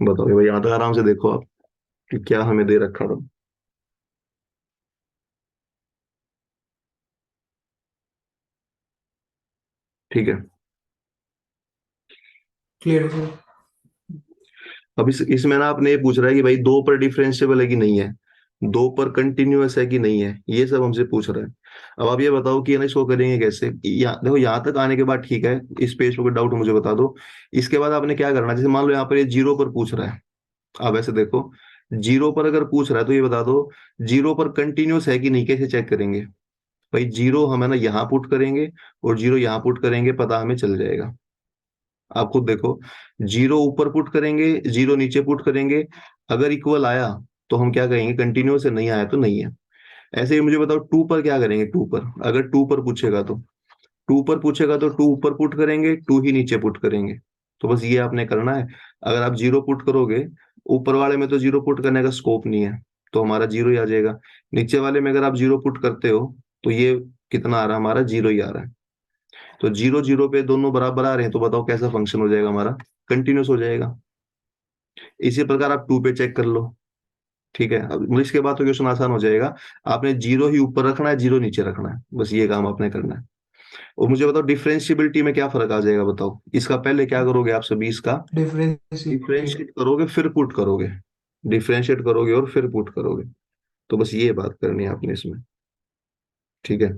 Speaker 1: बताओ भाई, यहाँ तक आराम से देखो आप कि क्या हमें दे रखा था। ठीक है।
Speaker 2: क्लियर है सर।
Speaker 1: अब इसमें ना आपने ये पूछ रहा है कि भाई 2 पर डिफरेंशिएबल है कि नहीं है, 2 पर कंटिन्यूअस है कि नहीं है, ये सब हमसे पूछ रहा है। अब आप ये बताओ कि है ना, इसको करेंगे कैसे। देखो यहाँ तक आने के बाद ठीक है, इस पेज पर कोई डाउट मुझे बता दो। इसके बाद आपने क्या करना है, जैसे मान लो यहाँ पर ये 0 पर पूछ रहा है। अब ऐसे देखो, 0 पर अगर पूछ रहा है तो ये बता दो, 0 पर कंटिन्यूअस है कि नहीं, कैसे चेक करेंगे। भाई 0 हम है ना यहाँ पुट करेंगे, और 0 यहाँ पुट करेंगे, पता हमें चल जाएगा। आप खुद देखो, 0 ऊपर पुट करेंगे, 0 नीचे पुट करेंगे। अगर इक्वल आया तो हम क्या कहेंगे, कंटिन्यूअस है, नहीं आया तो नहीं है। ऐसे ही मुझे बताओ 2 पर क्या करेंगे, 2 पर अगर 2 पर पूछेगा तो, 2 पर पूछेगा तो 2 ऊपर पुट करेंगे, 2 ही नीचे पुट करेंगे। तो बस ये आपने करना है। अगर आप 0 पुट करोगे, ऊपर वाले में तो 0 पुट करने का स्कोप नहीं है, तो हमारा 0 ही आ जाएगा। नीचे वाले में अगर आप 0 पुट करते हो तो ये कितना आ रहा है, हमारा 0 ही आ रहा है। तो 0 0 पे दोनों बराबर आ रहे हैं, तो बताओ कैसा फंक्शन हो जाएगा हमारा, कंटिन्यूस हो जाएगा। इसी प्रकार आप 2 पे चेक कर लो। ठीक है, अब इसके बाद तो क्वेश्चन आसान हो जाएगा। आपने जीरो ही ऊपर रखना है, जीरो नीचे रखना है, बस ये काम आपने करना है। और मुझे बताओ डिफरेंशियबिलिटी में क्या फर्क आ जाएगा, बताओ इसका पहले क्या करोगे आप सभी, इसका
Speaker 2: डिफरेंशिएट।
Speaker 1: डिफरेंशिएट करोगे फिर पुट करोगे, डिफरेंशिएट करोगे और फिर पुट करोगे। तो बस ये बात करनी है आपने इसमें। ठीक है,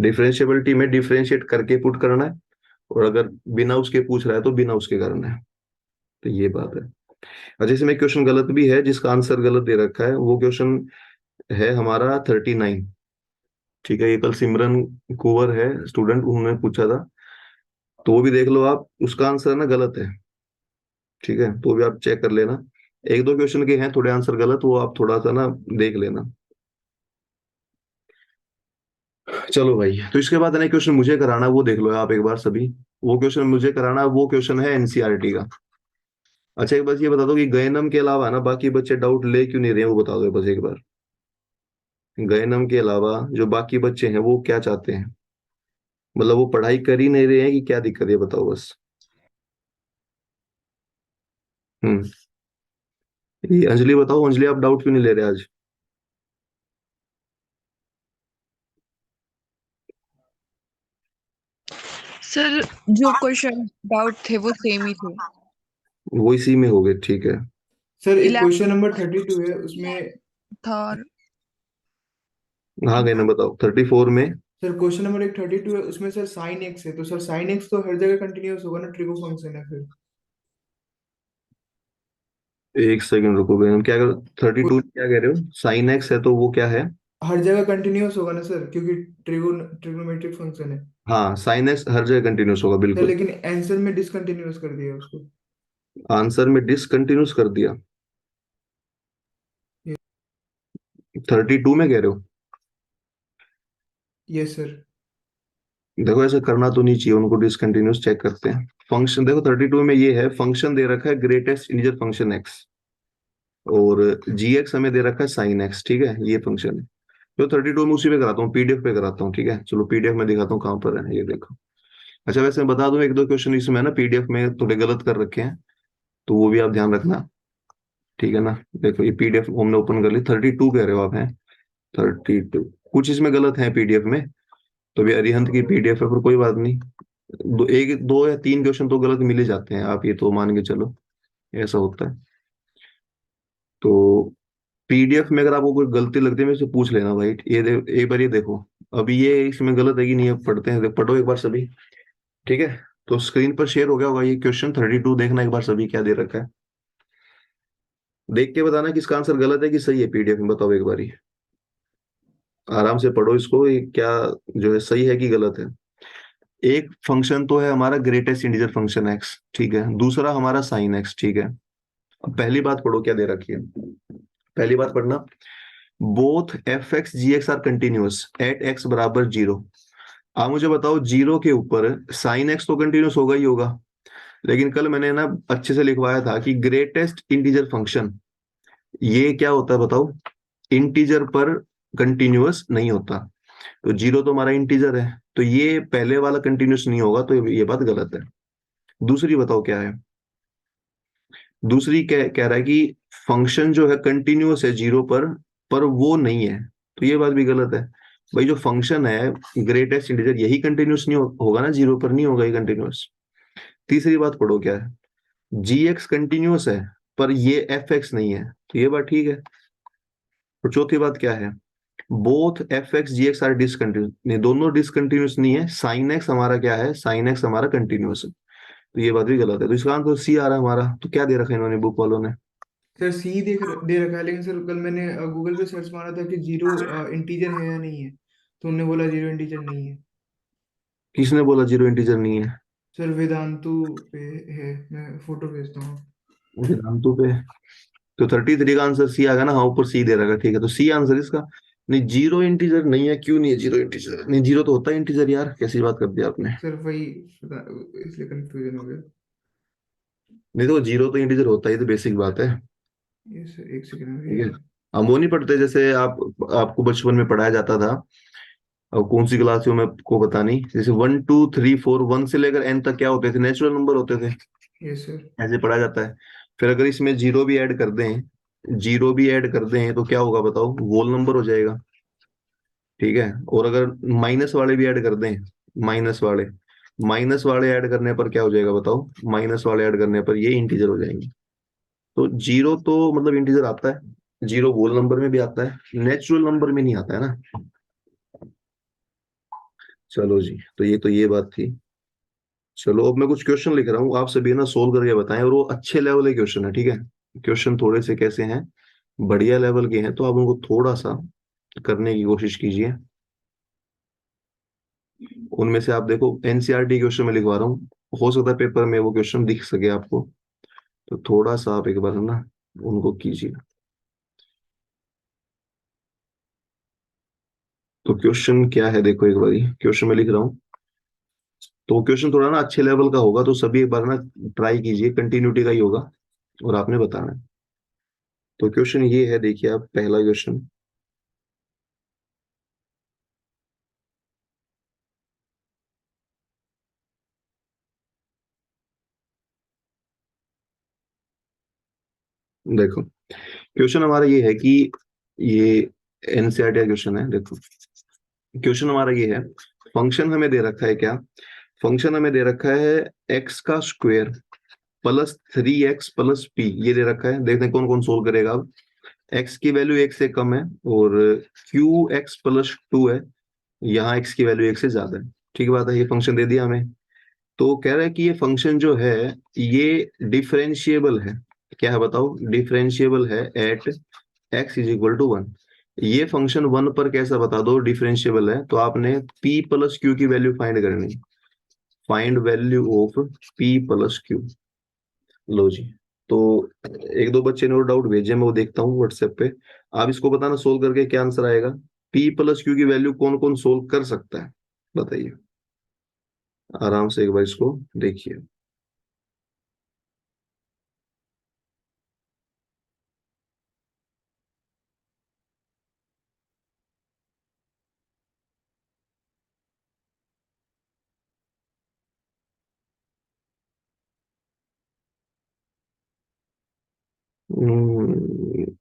Speaker 1: डिफरेंशिएबिलिटी में डिफरेंशिएट करके पुट करना है, और अगर बिना उसके पूछ रहा है तो बिना उसके करना है। तो ये बात है। और जैसे में क्वेश्चन गलत भी है, जिसका आंसर गलत दे रखा है, वो क्वेश्चन है हमारा 39। ठीक है, ये कल सिमरन कुंवर है स्टूडेंट, उन्होंने पूछा था, तो वो भी देख लो आप, उसका आंसर ना गलत है। ठीक है, तो भी आप चेक कर लेना। एक दो क्वेश्चन के हैं थोड़े आंसर गलत, वो आप थोड़ा सा ना देख लेना। चलो भाई, तो इसके बाद है ना क्वेश्चन मुझे कराना है, वो देख लो आप एक बार सभी। वो क्वेश्चन मुझे कराना है, वो क्वेश्चन है एनसीईआरटी का। अच्छा एक बात ये बता दो कि गयनम के अलावा ना बाकी बच्चे डाउट ले क्यों नहीं रहे हैं, वो बता दो बस एक बार। गयनम के अलावा जो बाकी बच्चे हैं वो क्या चाहते हैं, मतलब वो पढ़ाई कर ही नहीं रहे हैं कि क्या दिक्कत है, बताओ बस। हम्म, ये अंजलि बताओ, अंजलि आप डाउट क्यों नहीं ले रहे आज?
Speaker 4: सर जो क्वेश्चन डाउट थे वो सेम ही थे।
Speaker 1: वो इसी में हो गए, ठीक है।
Speaker 2: सर एक
Speaker 4: 11
Speaker 2: क्वेश्चन नंबर 32 है उसमें।
Speaker 4: था और
Speaker 1: हाँ गए ना, बताओ 34 में।
Speaker 2: सर क्वेश्चन नंबर 32 है उसमें सर साइन एक्स है, तो सर साइन एक्स तो हर जगह कंटिन्यूअस होगा ना, ट्रिगो फंक्शन है फिर।
Speaker 1: एक सेकंड रुको गए, हम क्या कर 32 क्या कह रहे हो, साइन एक्स है तो वो क्या है?
Speaker 2: हर जगह कंटिन्यूअस होगा ना सर, क्योंकि ट्रिगोनोमेट्रिक फंक्शन है।
Speaker 1: हाँ साइन एक्स हर जगह कंटिन्यूस होगा,
Speaker 2: सर
Speaker 1: बिल्कुल।
Speaker 2: लेकिन आंसर में डिसकंटिन्यूअस कर दिया उसको।
Speaker 1: आंसर में डिसकंटिन्यूस कर दिया, 32 में कह रहे हो?
Speaker 2: Yes sir.
Speaker 1: देखो ऐसा करना तो नहीं चाहिए, उनको डिसकंटिन्यूस चेक करते हैं। फंक्शन देखो 32 में ये है, फंक्शन दे रखा है ग्रेटेस्ट इंटीजर फंक्शन एक्स, और जी एक्स हमें दे रखा है साइन एक्स। ठीक है, ये फंक्शन है। तो 32 में उसी पे कराता हूँ, पीडीएफ पे कराता हूँ। ठीक है, चलो पीडीएफ में दिखाता हूँ कहाँ पर है, ये देखो। अच्छा वैसे मैं बता दूं, एक दो क्वेश्चन इसमें ना पीडीएफ में थोड़े गलत कर रखे हैं, तो वो भी आप ध्यान रखना। ठीक है ना, देखो ये पीडीएफ हमने ओपन कर ली, 32 कह रहे हो आप हैं, 32 कुछ इसमें गलत है पीडीएफ में। तो भी अरिहंत की पीडीएफ है, पर कोई बात नहीं। एक दो या तीन क्वेश्चन तो गलत मिल ही जाते हैं, आप ये तो मान के चलो, ऐसा होता है। तो पीडीएफ में अगर आपको कोई गलती लगती है मेरे से पूछ लेना भाई। एक बार ये देखो, अभी ये इसमें गलत है कि नहीं है, पढ़ते हैं, पढ़ो एक बार सभी। ठीक है, तो स्क्रीन पर शेयर हो गया होगा ये क्वेश्चन 32, देखना एक बार सभी क्या दे रखा है, देख के बताना कि इसका आंसर गलत है कि सही है, पीडीएफ में बताओ एक बार ही। आराम से पढ़ो इसको, ये क्या जो है सही है कि गलत है। एक फंक्शन तो है हमारा ग्रेटेस्ट इंटीजर फंक्शन एक्स, ठीक है, दूसरा हमारा साइन एक्स। ठीक है, अब पहली बात पढ़ो क्या दे रखी है, पहली बात पढ़ना, both f x ji x are continuous at x बराबर जीरो। आप मुझे बताओ जीरो के ऊपर साइन एक्स तो कंटिन्यूअस होगा ही होगा, लेकिन कल मैंने ना अच्छे से लिखवाया था कि ग्रेटेस्ट इंटीजर फंक्शन ये क्या होता है बताओ, इंटीजर पर कंटिन्यूअस नहीं होता। तो जीरो तो हमारा इंटीजर है, तो ये पहले वाला कंटिन्यूअस नहीं होगा, तो ये बात गलत है। दूसरी बताओ क्या है, दूसरी कह रहा है कि फंक्शन जो है कंटिन्यूअस है जीरो पर वो नहीं है, तो ये बात भी गलत है। भाई जो फंक्शन है ग्रेटेस्ट इंटीजर यही कंटिन्यूअस नहीं होगा ना, जीरो पर नहीं होगा ये कंटिन्यूअस। तीसरी बात पढ़ो क्या है, जी एक्स कंटिन्यूअस है पर ये एफ एक्स नहीं है, तो ये बात ठीक है। और चौथी बात क्या है, both f x ji x are discontinuous, नहीं दोनों डिसकंटिन्यूस नहीं है, साइन एक्स हमारा क्या है, साइन एक्स हमारा कंटिन्यूस है, तो ये बात भी गलत है। तो इसका आंसर सी आ रहा है हमारा। तो क्या दे रखा है इन्होंने बुक वालों ने?
Speaker 2: सर सी दे रखा है, लेकिन सर कल मैंने गूगल पे सर्च मारा था कि जीरो इंटीजर है या नहीं है, तो उन्होंने बोला जीरो इंटीजर नहीं है।
Speaker 1: किसने बोला जीरो इंटीजर नहीं है?
Speaker 2: सर वेदांतु पे है, मैं फोटो भेजता हूँ।
Speaker 1: वेदांतु पे? तो 33 का आंसर सी आ गया ना, हाँ ऊपर सी दे रखा है, ठीक है, तो सी आंसर इसका। नहीं जीरो इंटीजर नहीं है, क्यों नहीं है जीरो इंटीजर, नहीं जीरो तो होता है इंटीजर यार, कैसी बात कर दी आपने।
Speaker 2: सर वही इसलिए कंफ्यूजन हो गया।
Speaker 1: नहीं तो जीरो तो इंटीजर होता है, ये तो बेसिक बात है।
Speaker 2: ये सर एक सेकंड
Speaker 1: ठीक
Speaker 2: में।
Speaker 1: है, हम वो नहीं पढ़ते जैसे आप, आपको बचपन में पढ़ाया जाता था, और कौन सी क्लास में मेरे को पता नहीं, जैसे 1 2 3 4, 1 से लेकर n तक क्या होते थे, नेचुरल नंबर होते थे,
Speaker 2: ये सर।
Speaker 1: ऐसे पढ़ा जाता है। फिर अगर इसमें जीरो भी ऐड कर दें, जीरो भी ऐड कर दें तो क्या होगा बताओ, वोल नंबर हो जाएगा। ठीक है, और अगर माइनस वाले भी ऐड कर दें, माइनस वाले, माइनस वाले ऐड करने पर क्या हो जाएगा बताओ, माइनस वाले ऐड करने पर ये इंटीजर हो जाएंगे। तो जीरो तो मतलब इंटीजर आता है, जीरो होल नंबर में भी आता है, नेचुरल नंबर में नहीं आता है ना। चलो जी, तो ये बात थी। चलो अब मैं कुछ क्वेश्चन लिख रहा हूँ, आप सभी ना सोल्व करके बताएं, और वो अच्छे लेवल के क्वेश्चन है, ठीक है। क्वेश्चन थोड़े से कैसे हैं, बढ़िया लेवल के हैं, तो आप उनको थोड़ा सा करने की कोशिश कीजिए। उनमें से आप देखो एनसीईआरटी क्वेश्चन में लिखवा रहा हूँ, हो सकता है पेपर में वो क्वेश्चन दिख सके आपको, तो थोड़ा सा आप एक बार है ना उनको कीजिए। तो क्वेश्चन क्या है देखो, एक बार क्वेश्चन में लिख रहा हूँ, तो क्वेश्चन थोड़ा ना अच्छे लेवल का होगा, तो सभी एक बार ना ट्राई कीजिए, कंटिन्यूटी का ही होगा और आपने बताना है। तो क्वेश्चन ये है, देखिए आप पहला क्वेश्चन, देखो क्वेश्चन हमारा ये है कि ये एनसीईआरटी का क्वेश्चन है। देखो क्वेश्चन हमारा ये है, फंक्शन हमें दे रखा है क्या, फंक्शन हमें दे रखा है एक्स का square plus 3x plus P, ये दे रखा है। देखते हैं कौन कौन सोल्व करेगा। अब x की वैल्यू 1 से कम है और क्यू एक्स प्लस 2 है, यहाँ x की वैल्यू 1 से ज्यादा है। ठीक बात है, ये फंक्शन दे दिया हमें। तो कह रहा है कि ये फंक्शन जो है ये डिफरेंशिएबल है। क्या है बताओ, डिफरेंशिएबल है at x is equal to 1। ये फंक्शन 1 पर कैसा बता दो डिफरेंशिएबल है, तो आपने p प्लस क्यू की वैल्यू फाइंड करनी, find value of p plus Q. लो जी, तो एक दो बच्चे ने और डाउट भेजे, मैं वो देखता हूँ व्हाट्सएप पे। आप इसको बताना सोल्व करके क्या आंसर आएगा, p प्लस क्यू की वैल्यू कौन कौन सोल्व कर सकता है, बताइए आराम से एक बार इसको देखिए।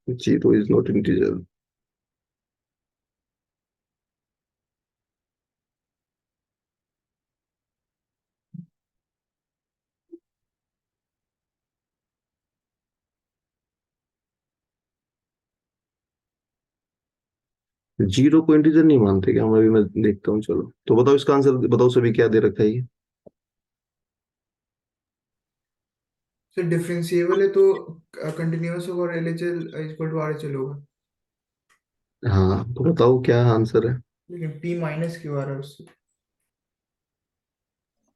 Speaker 1: जी, तो इज नॉट इंटीजर। जीरो को इंटीजर नहीं मानते क्या, मैं देखता हूँ। चलो तो बताओ इसका आंसर, बताओ सभी क्या दे रखा है ये।
Speaker 2: सर डिफरेंशिएबल है तो कंटिन्यूअस होगा और एलएचएल इक्वल टू आरएचएल होगा।
Speaker 1: हाँ तो बताओ क्या आंसर है।
Speaker 2: लेकिन पी माइनस क्यों आ रहा है उससे?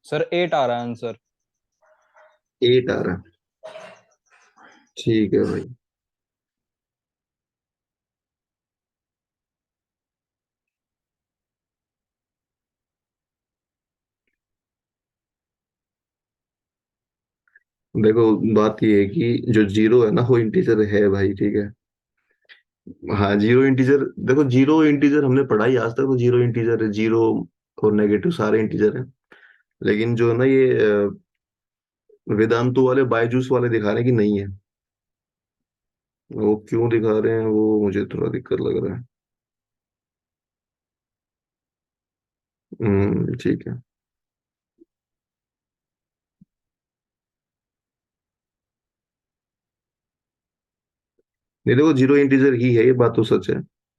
Speaker 3: सर 8 आ रहा है आंसर।
Speaker 1: 8 आ रहा है, ठीक है भाई। देखो बात ये है कि जो जीरो है ना वो इंटीजर है भाई, ठीक है। हाँ जीरो इंटीजर, देखो जीरो इंटीजर हमने पढ़ा ही आज तक, तो जीरो इंटीजर है, जीरो और नेगेटिव सारे इंटीजर है। लेकिन जो है ना ये वेदांतु वाले बायजूस वाले दिखा रहे हैं कि नहीं है। वो क्यों दिखा रहे हैं वो मुझे थोड़ा दिक्कत लग रहा है। ठीक है। नहीं देखो जीरो इंटीजर ही है, ये बात तो सच है,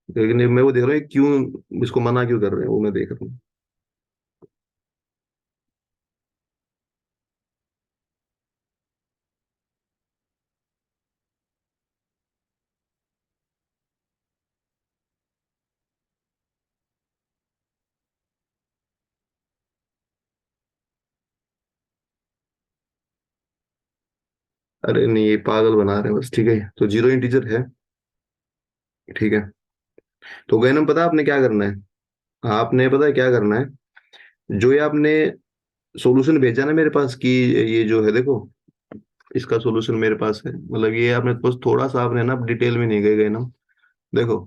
Speaker 1: लेकिन ये मैं वो देख रहा हूँ ये क्यों इसको मना क्यों कर रहे हैं, वो मैं देख रहा हूँ। अरे नहीं, ये पागल बना रहे हैं बस, ठीक है। तो जीरो इंटीजर है, ठीक है। तो गैनम पता है आपने क्या करना है, आपने पता है क्या करना है, जो ये आपने सॉल्यूशन भेजा ना मेरे पास कि ये जो है देखो, इसका सॉल्यूशन मेरे पास है, मतलब ये आपने बस थोड़ा सा आपने ना डिटेल में नहीं गए गए ना। देखो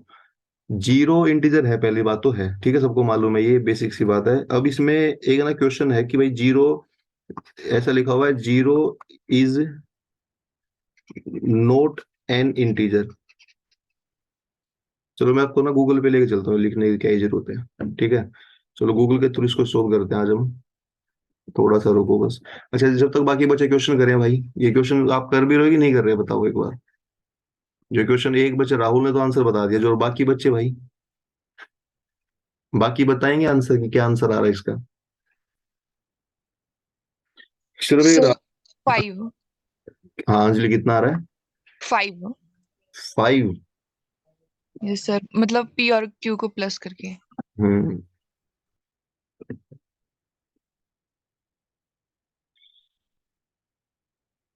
Speaker 1: जीरो इंटीजर है, पहली बात तो है, ठीक है, सबको मालूम है, ये बेसिक सी बात है। अब इसमें एक ना क्वेश्चन है कि भाई जीरो, ऐसा लिखा हुआ है zero is not an integer. चलो मैं आपको ना गूगल पे लेके चलता हूँ, लिखने की क्या ही जरूरत है, ठीक है। चलो गूगल के थ्रू इसको सोल्व करते हैं आज हम। थोड़ा सा रुको बस। अच्छा जब तक बाकी बच्चे क्वेश्चन करें भाई, ये क्वेश्चन आप कर भी रहे हो कि नहीं कर रहे बताओ एक बार। जो क्वेश्चन एक बच्चे राहुल ने तो आंसर बता दिया, जो बाकी बच्चे भाई बाकी बताएंगे आंसर की क्या आंसर आ रहा है इसका। चलो भाई
Speaker 4: सर 5
Speaker 1: हाँ अंजलि कितना आ रहा है?
Speaker 4: 5
Speaker 1: 5।
Speaker 4: यस सर, मतलब P और Q को प्लस करके।
Speaker 1: हम्म।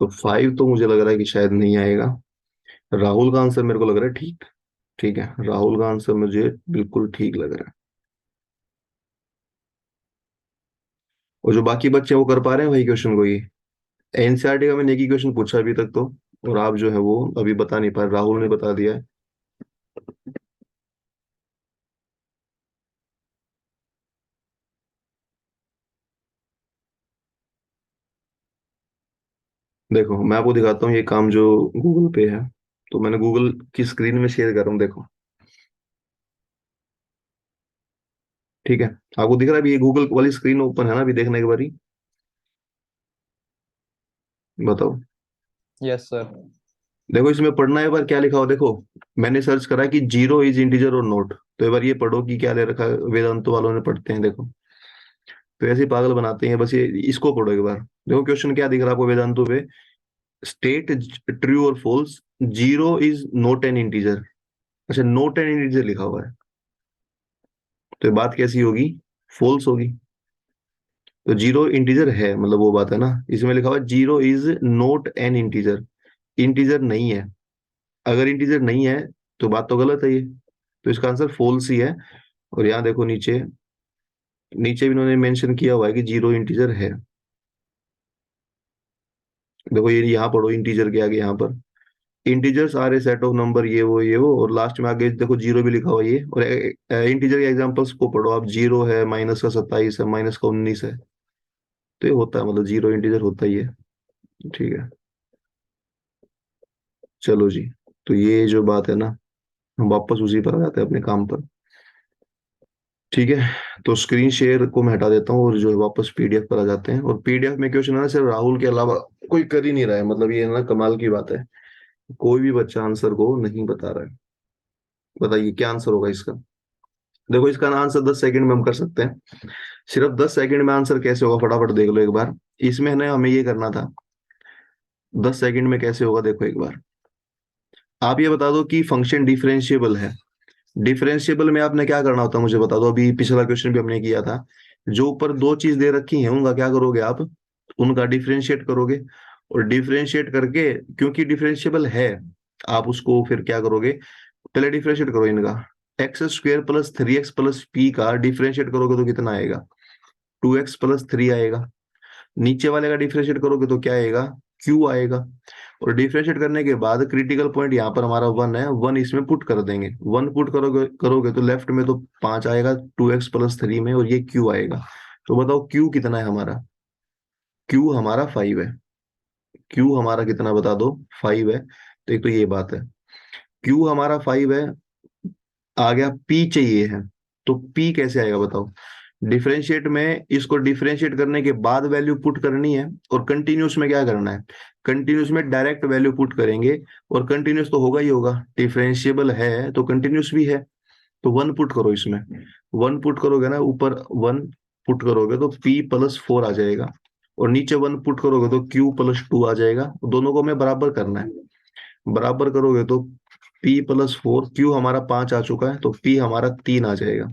Speaker 1: तो 5 तो मुझे लग रहा है कि शायद नहीं आएगा। राहुल का आंसर मेरे को लग रहा है ठीक। ठीक है, राहुल का आंसर मुझे बिल्कुल ठीक लग रहा है। और जो बाकी बच्चे हैं वो कर पा रहे हैं भाई क्वेश्चन को, ये एनसीईआरटी का मैंने एक ही क्वेश्चन पूछा अभी तक तो। और आप जो है वो अभी बता नहीं पाए, राहुल ने बता दिया है। देखो मैं आपको दिखाता हूँ ये काम जो गूगल पे है। तो मैंने गूगल की स्क्रीन में शेयर कर रहा हूँ, देखो। ठीक है, आपको दिख रहा है अभी ये गूगल वाली स्क्रीन ओपन है ना अभी देखने के बाद ही। बताओ।
Speaker 3: Yes sir.
Speaker 1: देखो इसमें पढ़ना है एक बार क्या लिखा हो, देखो। मैंने सर्च करा कि जीरो इज इंटीजर और नोट, तो एक बार ये पढ़ो कि क्या ले रखा है, वेदांत वालों ने पढ़ते हैं देखो। तो ऐसे ही पागल बनाते हैं बस, ये इसको पढ़ो एक बार। देखो क्वेश्चन क्या दिख रहा है आपको वेदांतों पे। स्टेट ट्रू और false, zero is not an integer. अच्छा नोट एन इंटीजर लिखा हुआ है, तो ये बात कैसी होगी? फॉल्स होगी। तो जीरो इंटीजर है मतलब वो बात है ना। इसमें लिखा हुआ है zero is not an integer, integer नहीं है। अगर इंटीजर नहीं है तो बात तो गलत है ये। तो इसका आंसर फॉल्स ही है। और यहाँ देखो नीचे, नीचे भी इन्होंने मेंशन किया हुआ है कि जीरो इंटीजर है। देखो ये यहाँ पढ़ो इंटीजर के आगे यहाँ पर, integers are a set of number, ये वो और लास्ट में आगे देखो जीरो भी लिखा हुआ है ये। और इंटीजर के एग्जांपल्स को पढ़ो आप, जीरो है, माइनस का 27 है, माइनस का 19 है। तो ये होता है मतलब जीरो इंटीजर होता ही है। ठीक है, चलो जी। तो ये जो बात है ना, हम वापस उसी पर आ जाते हैं अपने काम पर। ठीक है, तो स्क्रीन शेयर को मैं हटा देता हूँ और जो है वापस पीडीएफ पर आ जाते हैं। और पीडीएफ में क्वेश्चन है ना सिर्फ राहुल के अलावा कोई कर ही नहीं रहा है, मतलब ये है ना कमाल की बात है। कोई भी बच्चा आंसर को नहीं बता रहा है। बताइए क्या आंसर होगा इसका। देखो इसका ना आंसर 10 सेकंड में हम कर सकते हैं। सिर्फ 10 सेकंड में आंसर कैसे होगा फटाफट देख लो एक बार। इसमें है ना हमें ये करना था, 10 सेकंड में कैसे होगा देखो एक बार। आप ये बता दो कि फंक्शन डिफरेंशिएबल है। डिफरेंशिएबल में आपने क्या करना होता है मुझे बता दो, अभी पिछला क्वेश्चन भी हमने किया था। जो ऊपर दो चीज दे रखी है उनका क्या करोगे आप, उनका डिफरेंशिएट करोगे। और डिफरेंशिएट करके, क्योंकि डिफरेंशिएबल है, आप उसको फिर क्या करोगे, पहले डिफरेंशिएट करो इनका। X square plus 3x plus P का डिफरेंशिएट करोगे तो कितना आएगा, 2x प्लस 3 आएगा। नीचे वाले का डिफरेंशिएट करोगे तो क्या आएगा, क्यू आएगा। और डिफरेंशिएट करने के बाद क्रिटिकल पॉइंट यहाँ पर हमारा 1 है, 1 इसमें पुट कर देंगे। 1 पुट करोगे करोगे तो लेफ्ट में तो 5 आएगा 2x प्लस 3 में, और ये क्यू आएगा। तो बताओ क्यू कितना है हमारा। क्यू हमारा 5 है। क्यू हमारा कितना बता दो, 5 है। तो एक तो ये बात है, क्यू हमारा 5 है। आ गया पी चाहिए है, तो पी कैसे आएगा बताओ। डिफरेंशिएट में इसको डिफरेंशिएट करने के बाद वैल्यू पुट करनी है, और कंटिन्यूस में क्या करना है, कंटिन्यूस में डायरेक्ट वैल्यू पुट करेंगे। और कंटिन्यूस तो होगा ही होगा, डिफरेंशिएबल है तो कंटिन्यूस भी है। तो 1 पुट करो इसमें। 1 पुट करोगे ना ऊपर, 1 पुट करोगे तो p+4 आ जाएगा। और नीचे 1 पुट करोगे तो q+2 आ जाएगा। दोनों को हमें बराबर करना है। बराबर करोगे तो p+4, क्यू हमारा 5 आ चुका है तो p हमारा 3 आ जाएगा।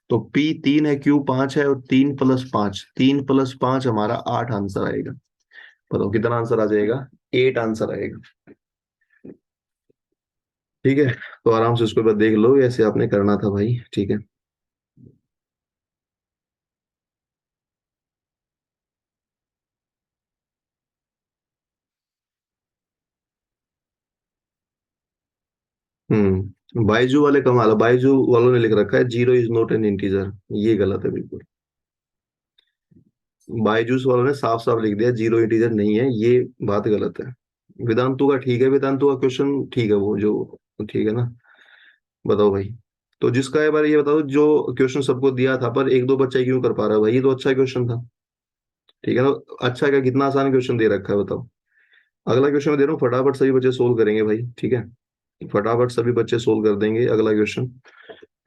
Speaker 1: तो p 3 है, क्यू 5 है, और 3+5, 3+5 हमारा 8 आंसर आएगा। बताओ कितना आंसर आ जाएगा, 8 आंसर आएगा। ठीक है, तो आराम से उसको बाद देख लो, ऐसे आपने करना था भाई, ठीक है। बाइजू वाले कमाल है, बाइजू वालों ने लिख रखा है zero is not an integer. ये गलत है बिल्कुल। बाइजूस वालों ने साफ साफ लिख दिया जीरो इंटीजर नहीं है, ये बात गलत है। वेदांतु का ठीक है, वेदांतु का क्वेश्चन ठीक है, वो जो ठीक है ना। बताओ भाई। तो जिसका है बार ये बताओ, जो क्वेश्चन सबको दिया था पर एक दो बच्चा ही क्यों कर पा रहा है भाई, ये तो अच्छा क्वेश्चन था। ठीक है ना। अच्छा क्या, कितना आसान क्वेश्चन दे रखा है बताओ। अगला क्वेश्चन मैं दे रहा हूँ, फटाफट सभी बच्चे सोल्व करेंगे भाई, ठीक है। फटाफट सभी बच्चे सोल्व कर देंगे अगला क्वेश्चन।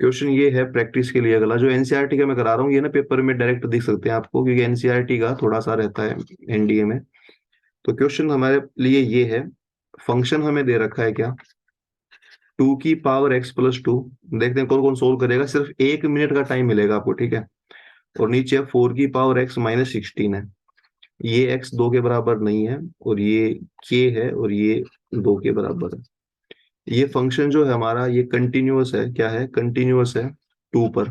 Speaker 1: क्वेश्चन ये है प्रैक्टिस के लिए, अगला जो एनसीईआरटी का मैं करा रहा हूँ, ये ना पेपर में डायरेक्ट दिख सकते हैं आपको, क्योंकि एनसीईआरटी का थोड़ा सा रहता है एनडीए में। तो क्वेश्चन हमारे लिए ये है, फंक्शन हमें दे रखा है क्या, 2 की पावर x+2। देखते हैं कौन कौन सोल्व करेगा, सिर्फ 1 मिनट का टाइम मिलेगा आपको, ठीक है। और नीचे 4 की पावर x-16 है। ये x 2 के बराबर नहीं है, और ये k है, और ये 2 के बराबर है। ये फंक्शन जो है हमारा, ये कंटिन्यूअस है, क्या है, कंटिन्यूअस है 2 पर,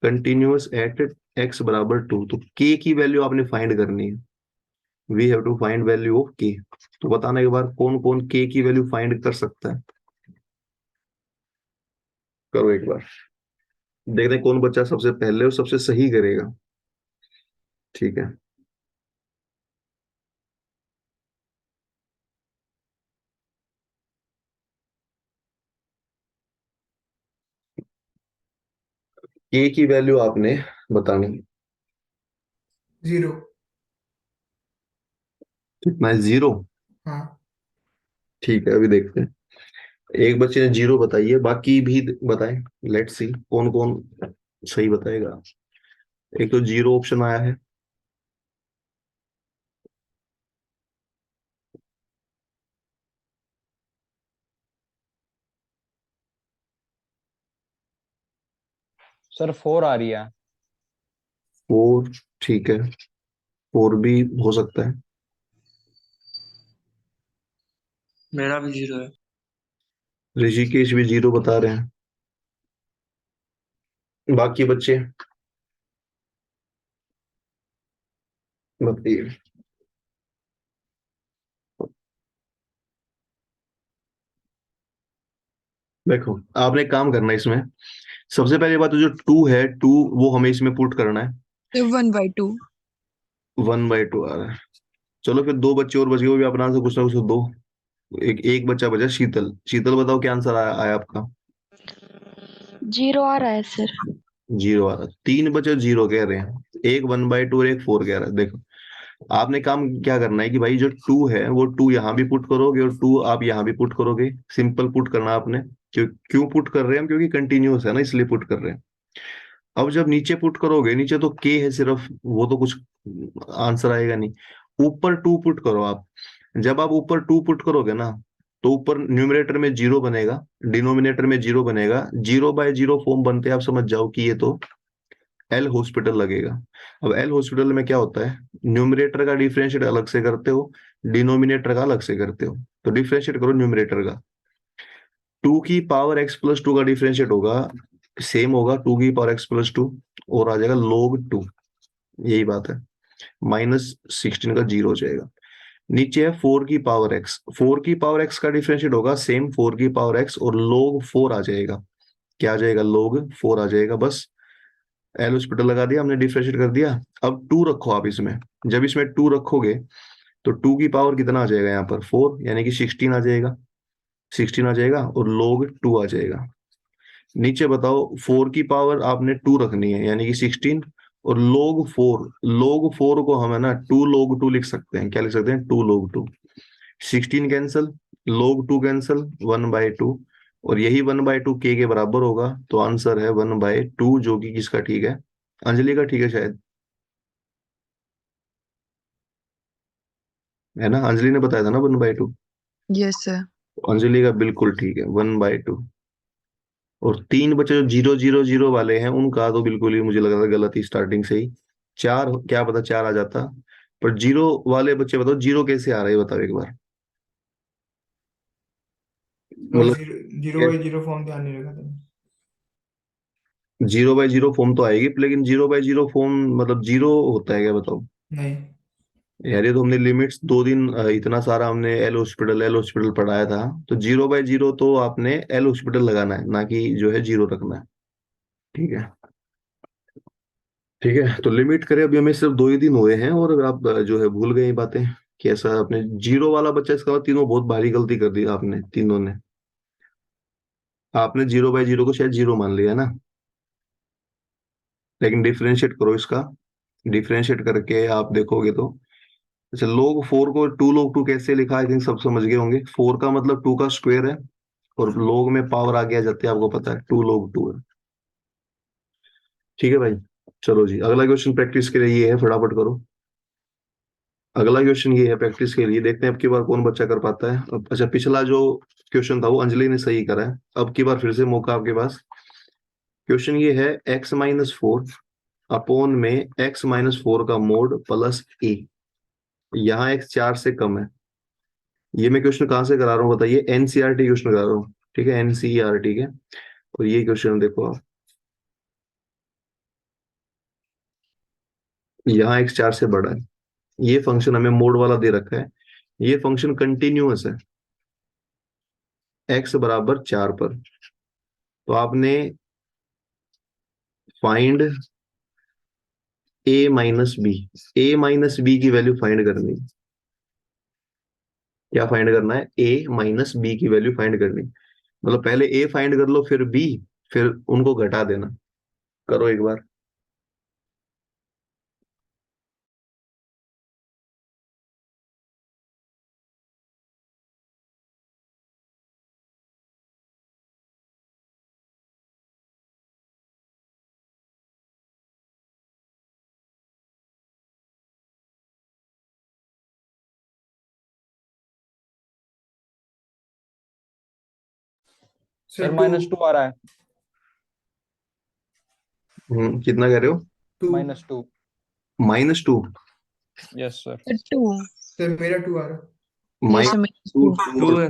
Speaker 1: कंटिन्यूअस एट x = 2। तो k की वैल्यू आपने फाइंड करनी है, we have to find value of k। तो बताना एक बार कौन कौन k की वैल्यू फाइंड कर सकता है, करो एक बार। देखते हैं कौन बच्चा सबसे पहले और सबसे सही करेगा, ठीक है। k की वैल्यू आपने बतानी है।
Speaker 2: 0।
Speaker 1: कितना है, 0?
Speaker 2: हाँ।
Speaker 1: ठीक है, अभी देखते हैं। एक बच्चे ने 0 बताई है, बाकी भी बताएं। लेट्स सी कौन कौन सही बताएगा। एक तो 0 ऑप्शन आया है।
Speaker 3: सर 4 आ रही है।
Speaker 1: 4, ठीक है, 4 भी हो सकता है।
Speaker 5: मेरा भी 0 है।
Speaker 1: ऋषिकेश भी 0 बता रहे हैं। बाकी बच्चे बताइए। देखो आपने एक काम करना है इसमें, सबसे पहले बात तो जो 2 है, 2 वो हमें इसमें पुट करना है।
Speaker 4: So 1/2.
Speaker 1: 1/2 आ रहा है। चलो फिर दो बच्चे और बच गए, वो भी अपना आंसर कुछ ना कुछ तो दो। एक एक बच्चा बचा, शीतल। शीतल बताओ क्या आंसर आया आपका।
Speaker 6: 0 आ रहा है सर।
Speaker 1: 0 आ रहा है। 3 बच्चे 0 कह रहे हैं, एक 1/2 और एक 4 कह रहा है। देखो आपने काम क्या करना है कि भाई जो 2 है वो 2 यहाँ भी पुट करोगे, और 2 आप यहाँ भी पुट करोगे। सिंपल पुट करना आपने। क्यों पुट कर रहे हैं हम, क्योंकि कंटिन्यूअस है ना, इसलिए पुट कर रहे हैं। अब जब नीचे पुट करोगे, नीचे तो के है सिर्फ, वो तो कुछ आंसर आएगा नहीं। ऊपर 2 पुट करो आप। जब आप ऊपर 2 पुट करोगे ना, तो ऊपर न्यूमरेटर में 0 बनेगा, डिनोमिनेटर में 0 बनेगा। 0/0 फॉर्म बनते हैं, आप समझ जाओ कि ये तो एल हॉस्पिटल लगेगा। अब एल हॉस्पिटल में क्या होता है, न्यूमरेटर का डिफरेंशिएट अलग से करते हो, डिनोमिनेटर का अलग से करते हो। तो डिफरेंशिएट करो न्यूमरेटर का। 2 की पावर x+2 का डिफरेंशिएट होगा, सेम होगा 2 की पावर x+2, और आ जाएगा log 2। यही बात है। -16 का 0 हो जाएगा। नीचे है 4 की पावर x। 4 की पावर x का डिफरेंशिएट होगा सेम 4 की पावर x, और log 4 आ जाएगा। क्या आ जाएगा, log 4 आ जाएगा। बस एल हॉस्पिटल लगा दिया हमने, डिफरेंशिएट कर दिया। अब 2 रखो आप इसमें। जब इसमें 2 रखोगे, तो 2 की पावर कितना आ जाएगा यहाँ पर, 4, यानी कि 16 आ जाएगा। 16 आ जाएगा, और log 2 आ जाएगा। नीचे बताओ, 4 की पावर आपने 2 रखनी है, यानी कि 16, और log 4 को हम है ना 2 log 2 लिख सकते हैं। क्या लिख सकते हैं, 2 log 2। 16 cancel, log 2 cancel, 1/2। और यही 1/2 के बराबर होगा, तो आंसर है 1/2, जो कि किसका ठीक है, अंजलि का ठीक है शायद, है ना। अंजलि ने बताया था ना 1/2।
Speaker 4: Yes, sir.
Speaker 1: अंजलि का बिल्कुल ठीक है, 1/2। और 3 बच्चे जो 0 0 0 वाले हैं, उनका तो बिल्कुल ही मुझे लग रहा था गलत ही स्टार्टिंग से ही। 4, क्या पता 4 आ जाता। पर 0 वाले बच्चे बताओ, 0 कैसे आ रहा है, बताओ एक बार।
Speaker 2: और
Speaker 1: मतलब
Speaker 2: 0/0 फॉर्म ध्यान नहीं रखा था।
Speaker 1: 0/0 फॉर्म तो आएगी, लेकिन 0/0 फॉर्म मतलब 0 होता है क्या, बताओ।
Speaker 2: नहीं।
Speaker 1: यार ये तो हमने लिमिट्स 2 दिन इतना सारा हमने एल हॉस्पिटल पढ़ाया था। तो 0/0 तो आपने एल हॉस्पिटल लगाना है, ना कि जो है 0 रखना है। ठीक है। ठीक है, तो लिमिट करें। अभी हमें सिर्फ 2 ही दिन हुए हैं, और आप जो है भूल गए ये बातें। कि ऐसा आपने जीरो वाला बच्चा, इसका मतलब तीनों बहुत भारी गलती कर दी आपने तीनों ने। आपने 0/0 को शायद जीरो मान लिया है ना, लेकिन डिफरेंशिएट करो इसका। डिफरेंशिएट करके आप देखोगे तो, अच्छा लोग 4 को 2 log 2 कैसे लिखा, आई थिंक सब समझ गए होंगे। 4 का मतलब 2 का स्क्वायर है, और लोग में पावर आ गया जाते हैं, आपको पता है 2 log 2 है। ठीक है भाई, चलो जी अगला क्वेश्चन प्रैक्टिस के लिए ये है, फटाफट करो। अगला क्वेश्चन ये है प्रैक्टिस के लिए, देखते हैं अब की बार कौन बच्चा कर पाता है। अब अच्छा, पिछला जो क्वेश्चन था वो अंजलि ने सही करा है, अब की बार फिर से मौका आपके पास। क्वेश्चन ये है x-4 अपॉन में x-4 का मोड प्लस a। यहाँ x 4 से कम है। ये मैं क्वेश्चन कहाँ से करा रहा हूँ बताइए, एनसीईआरटी क्वेश्चन करा रहा हूँ, ठीक है, एनसीईआरटी के। और ये क्वेश्चन देखो आप, यहाँ x 4 से बड़ा है, ये फंक्शन हमें मोड वाला दे रखा है, ये फंक्शन कंटिन्यूअस है x बराबर 4 पर। तो आपने फाइंड a-b की वैल्यू फाइंड करनी है। क्या फाइंड करना है, a-b की वैल्यू फाइंड करनी, मतलब पहले a फाइंड कर लो फिर b, फिर उनको घटा देना। करो एक बार।
Speaker 3: सर
Speaker 2: सर
Speaker 3: -2 आ रहा है।
Speaker 1: कितना कह रहे हो,
Speaker 2: टू
Speaker 3: -2।
Speaker 1: -2?
Speaker 3: Yes sir.
Speaker 4: 2.
Speaker 2: सर मेरा 2 आ रहा
Speaker 4: Yes, sir.
Speaker 1: -2,
Speaker 5: टू है।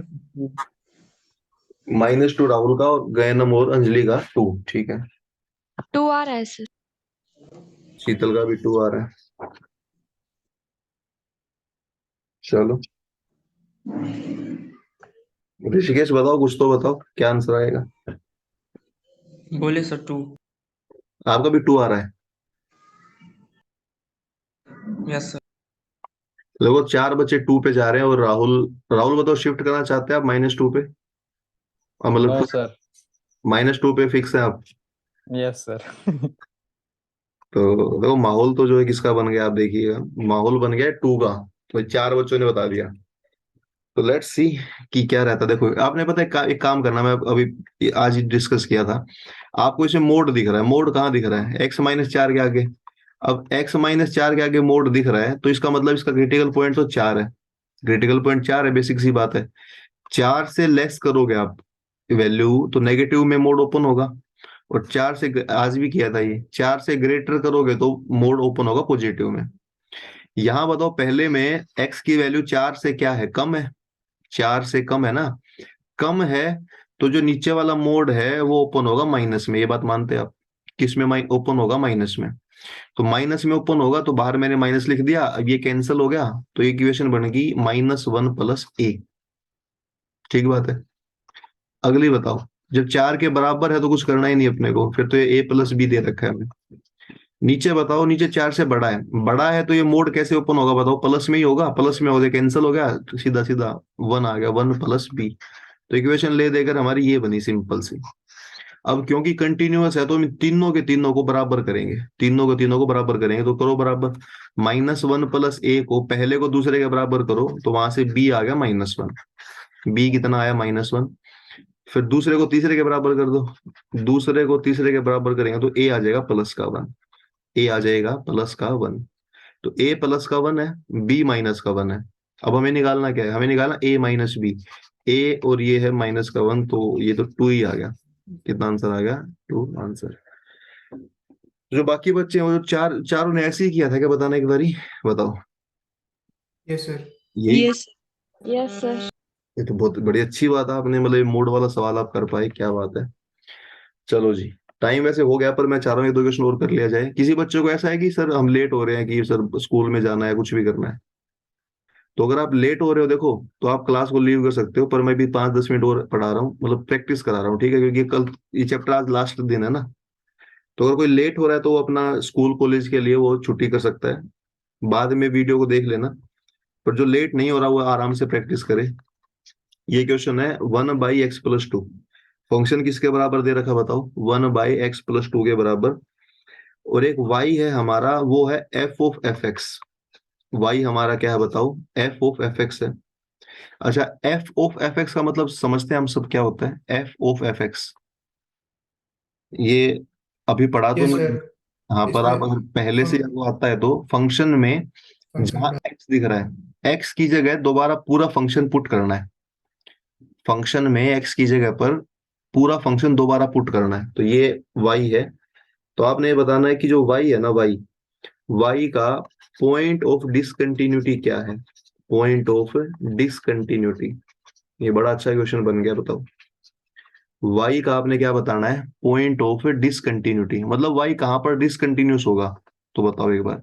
Speaker 1: -2 राहुल का, और गयनम और अंजलि का 2, ठीक है।
Speaker 6: 2 आ रहा है सर।
Speaker 1: शीतल का भी 2 आ रहा है। चलो ऋषिकेश बताओ, कुछ तो बताओ क्या आंसर आएगा।
Speaker 5: बोले सर 2।
Speaker 1: आपका भी 2 आ रहा है।
Speaker 5: Yes sir.
Speaker 1: देखो 4 बच्चे 2 पे जा रहे हैं, और राहुल, राहुल बताओ शिफ्ट करना चाहते हैं आप -2 पे, और
Speaker 3: नो
Speaker 1: मतलब
Speaker 3: सर।
Speaker 1: -2 पे फिक्स है आप।
Speaker 3: Yes sir.
Speaker 1: तो देखो माहौल तो जो है किसका बन गया, आप देखिएगा माहौल बन गया 2 का, तो 4 बच्चों ने बता दिया। तो लेट्स सी कि क्या रहता है। देखो आपने पता है एक काम करना, मैं अभी आज ही डिस्कस किया था, आपको इसमें मोड दिख रहा है, मोड कहाँ दिख रहा है, x-4 के आगे। अब x-4 के आगे मोड दिख रहा है, तो इसका मतलब इसका क्रिटिकल पॉइंट तो 4 है, क्रिटिकल पॉइंट 4 है, बेसिक सी बात है। 4 से लेस करोगे आप वैल्यू तो नेगेटिव में मोड ओपन होगा, और 4 से आज भी किया था ये, 4 से ग्रेटर करोगे तो मोड ओपन होगा पॉजिटिव में। यहां बताओ पहले में x की वैल्यू 4 से क्या है, कम है, 4 से कम है ना, कम है, तो जो नीचे वाला मोड है वो ओपन होगा माइनस में, ये बात मानते हैं आप, किस में ओपन होगा, माइनस में। तो माइनस में ओपन होगा, तो बाहर मैंने माइनस लिख दिया, अब ये कैंसिल हो गया, तो ये इक्वेशन बन गई -1 + a। ठीक बात है। अगली बताओ, जब 4 के बराबर है तो कुछ करना ही नहीं अपने को, फिर तो ये a + b दे रखा है हमें। नीचे बताओ, नीचे 4 से बड़ा है, बड़ा है तो ये मोड कैसे ओपन होगा बताओ, प्लस में ही होगा, प्लस में हो गया, कैंसिल हो गया, तो सीधा सीधा 1 आ गया, 1 + b। तो इक्वेशन ले देकर हमारी ये बनी सिंपल सी। अब क्योंकि कंटिन्यूअस है तो हम तीनों के तीनों को बराबर करेंगे, तीनों के तीनों को बराबर करेंगे, तो करो बराबर। -1 + a को पहले को दूसरे के बराबर करो, तो वहां से b आ गया -1। b कितना आया, -1। फिर दूसरे को तीसरे के बराबर कर दो, दूसरे को तीसरे के बराबर करेंगे तो a आ जाएगा +1, a आ जाएगा +1। तो a +1 है, b -1 है। अब हमें निकालना क्या है, हमें निकालना a - b, a और ये है -1, तो ये तो 2 ही आ गया। कितना आंसर आ गया, 2 आंसर। जो बाकी बच्चे हैं वो जो चारों ने ऐसे ही किया था क्या, बताना एक बारी, बताओ।
Speaker 2: है। Yes sir.
Speaker 1: यही,
Speaker 4: Yes.
Speaker 6: Yes sir.
Speaker 1: ये तो बहुत बड़ी अच्छी बात है, आपने मतलब मोड वाला सवाल आप कर पाए, क्या बात है। चलो जी, टाइम वैसे हो गया, पर मैं चाह रहा हूँ 1-2 क्वेश्चन और कर लिया जाए। किसी बच्चों को ऐसा है कि सर हम लेट हो रहे हैं, कि सर स्कूल में जाना है, कुछ भी करना है, तो अगर आप लेट हो रहे हो देखो, तो आप क्लास को लीव कर सकते हो, पर मैं भी 5-10 मिनट और पढ़ा रहा हूँ, मतलब प्रैक्टिस करा रहा हूँ, ठीक है, क्योंकि कल ये चैप्टर आज लास्ट दिन है ना। तो अगर कोई लेट हो रहा है तो वो अपना स्कूल कॉलेज के लिए वो छुट्टी कर सकता है, बाद में वीडियो को देख लेना, पर जो लेट नहीं हो रहा वो आराम से प्रैक्टिस करे। ये क्वेश्चन है 1/x+2। फंक्शन किसके बराबर दे रखा बताओ? 1/x+2 के बराबर। और एक y है हमारा, वो है f(f(x). y हमारा क्या है बताओ? f(f(x) है। अच्छा, f(f(x) का मतलब समझते हैं हम सब क्या होता है? f(f(x) ये अभी पढ़ा तो
Speaker 2: यस
Speaker 1: नहीं।
Speaker 2: सर।
Speaker 1: हाँ, पर आप
Speaker 2: इसमें
Speaker 1: अगर पहले से आपको आता है तो फंक्शन में
Speaker 2: फंक्शन
Speaker 1: जहां
Speaker 2: का
Speaker 1: x दिख रहा है, x की जगह दोबारा पूरा फंक्शन पुट करना है। फंक्शन में x की जगह पर पूरा फंक्शन दोबारा पुट करना है, तो ये y है। तो आपने ये बताना है कि जो y है ना, y का पॉइंट ऑफ डिसकंटिन्यूटी क्या है? Point of discontinuity. ये बड़ा अच्छा क्वेश्चन बन गया, बताओ। y का आपने क्या बताना है? पॉइंट ऑफ डिसकंटिन्यूटी, मतलब y कहां पर डिसकंटिन्यूस होगा? तो बताओ एक बार,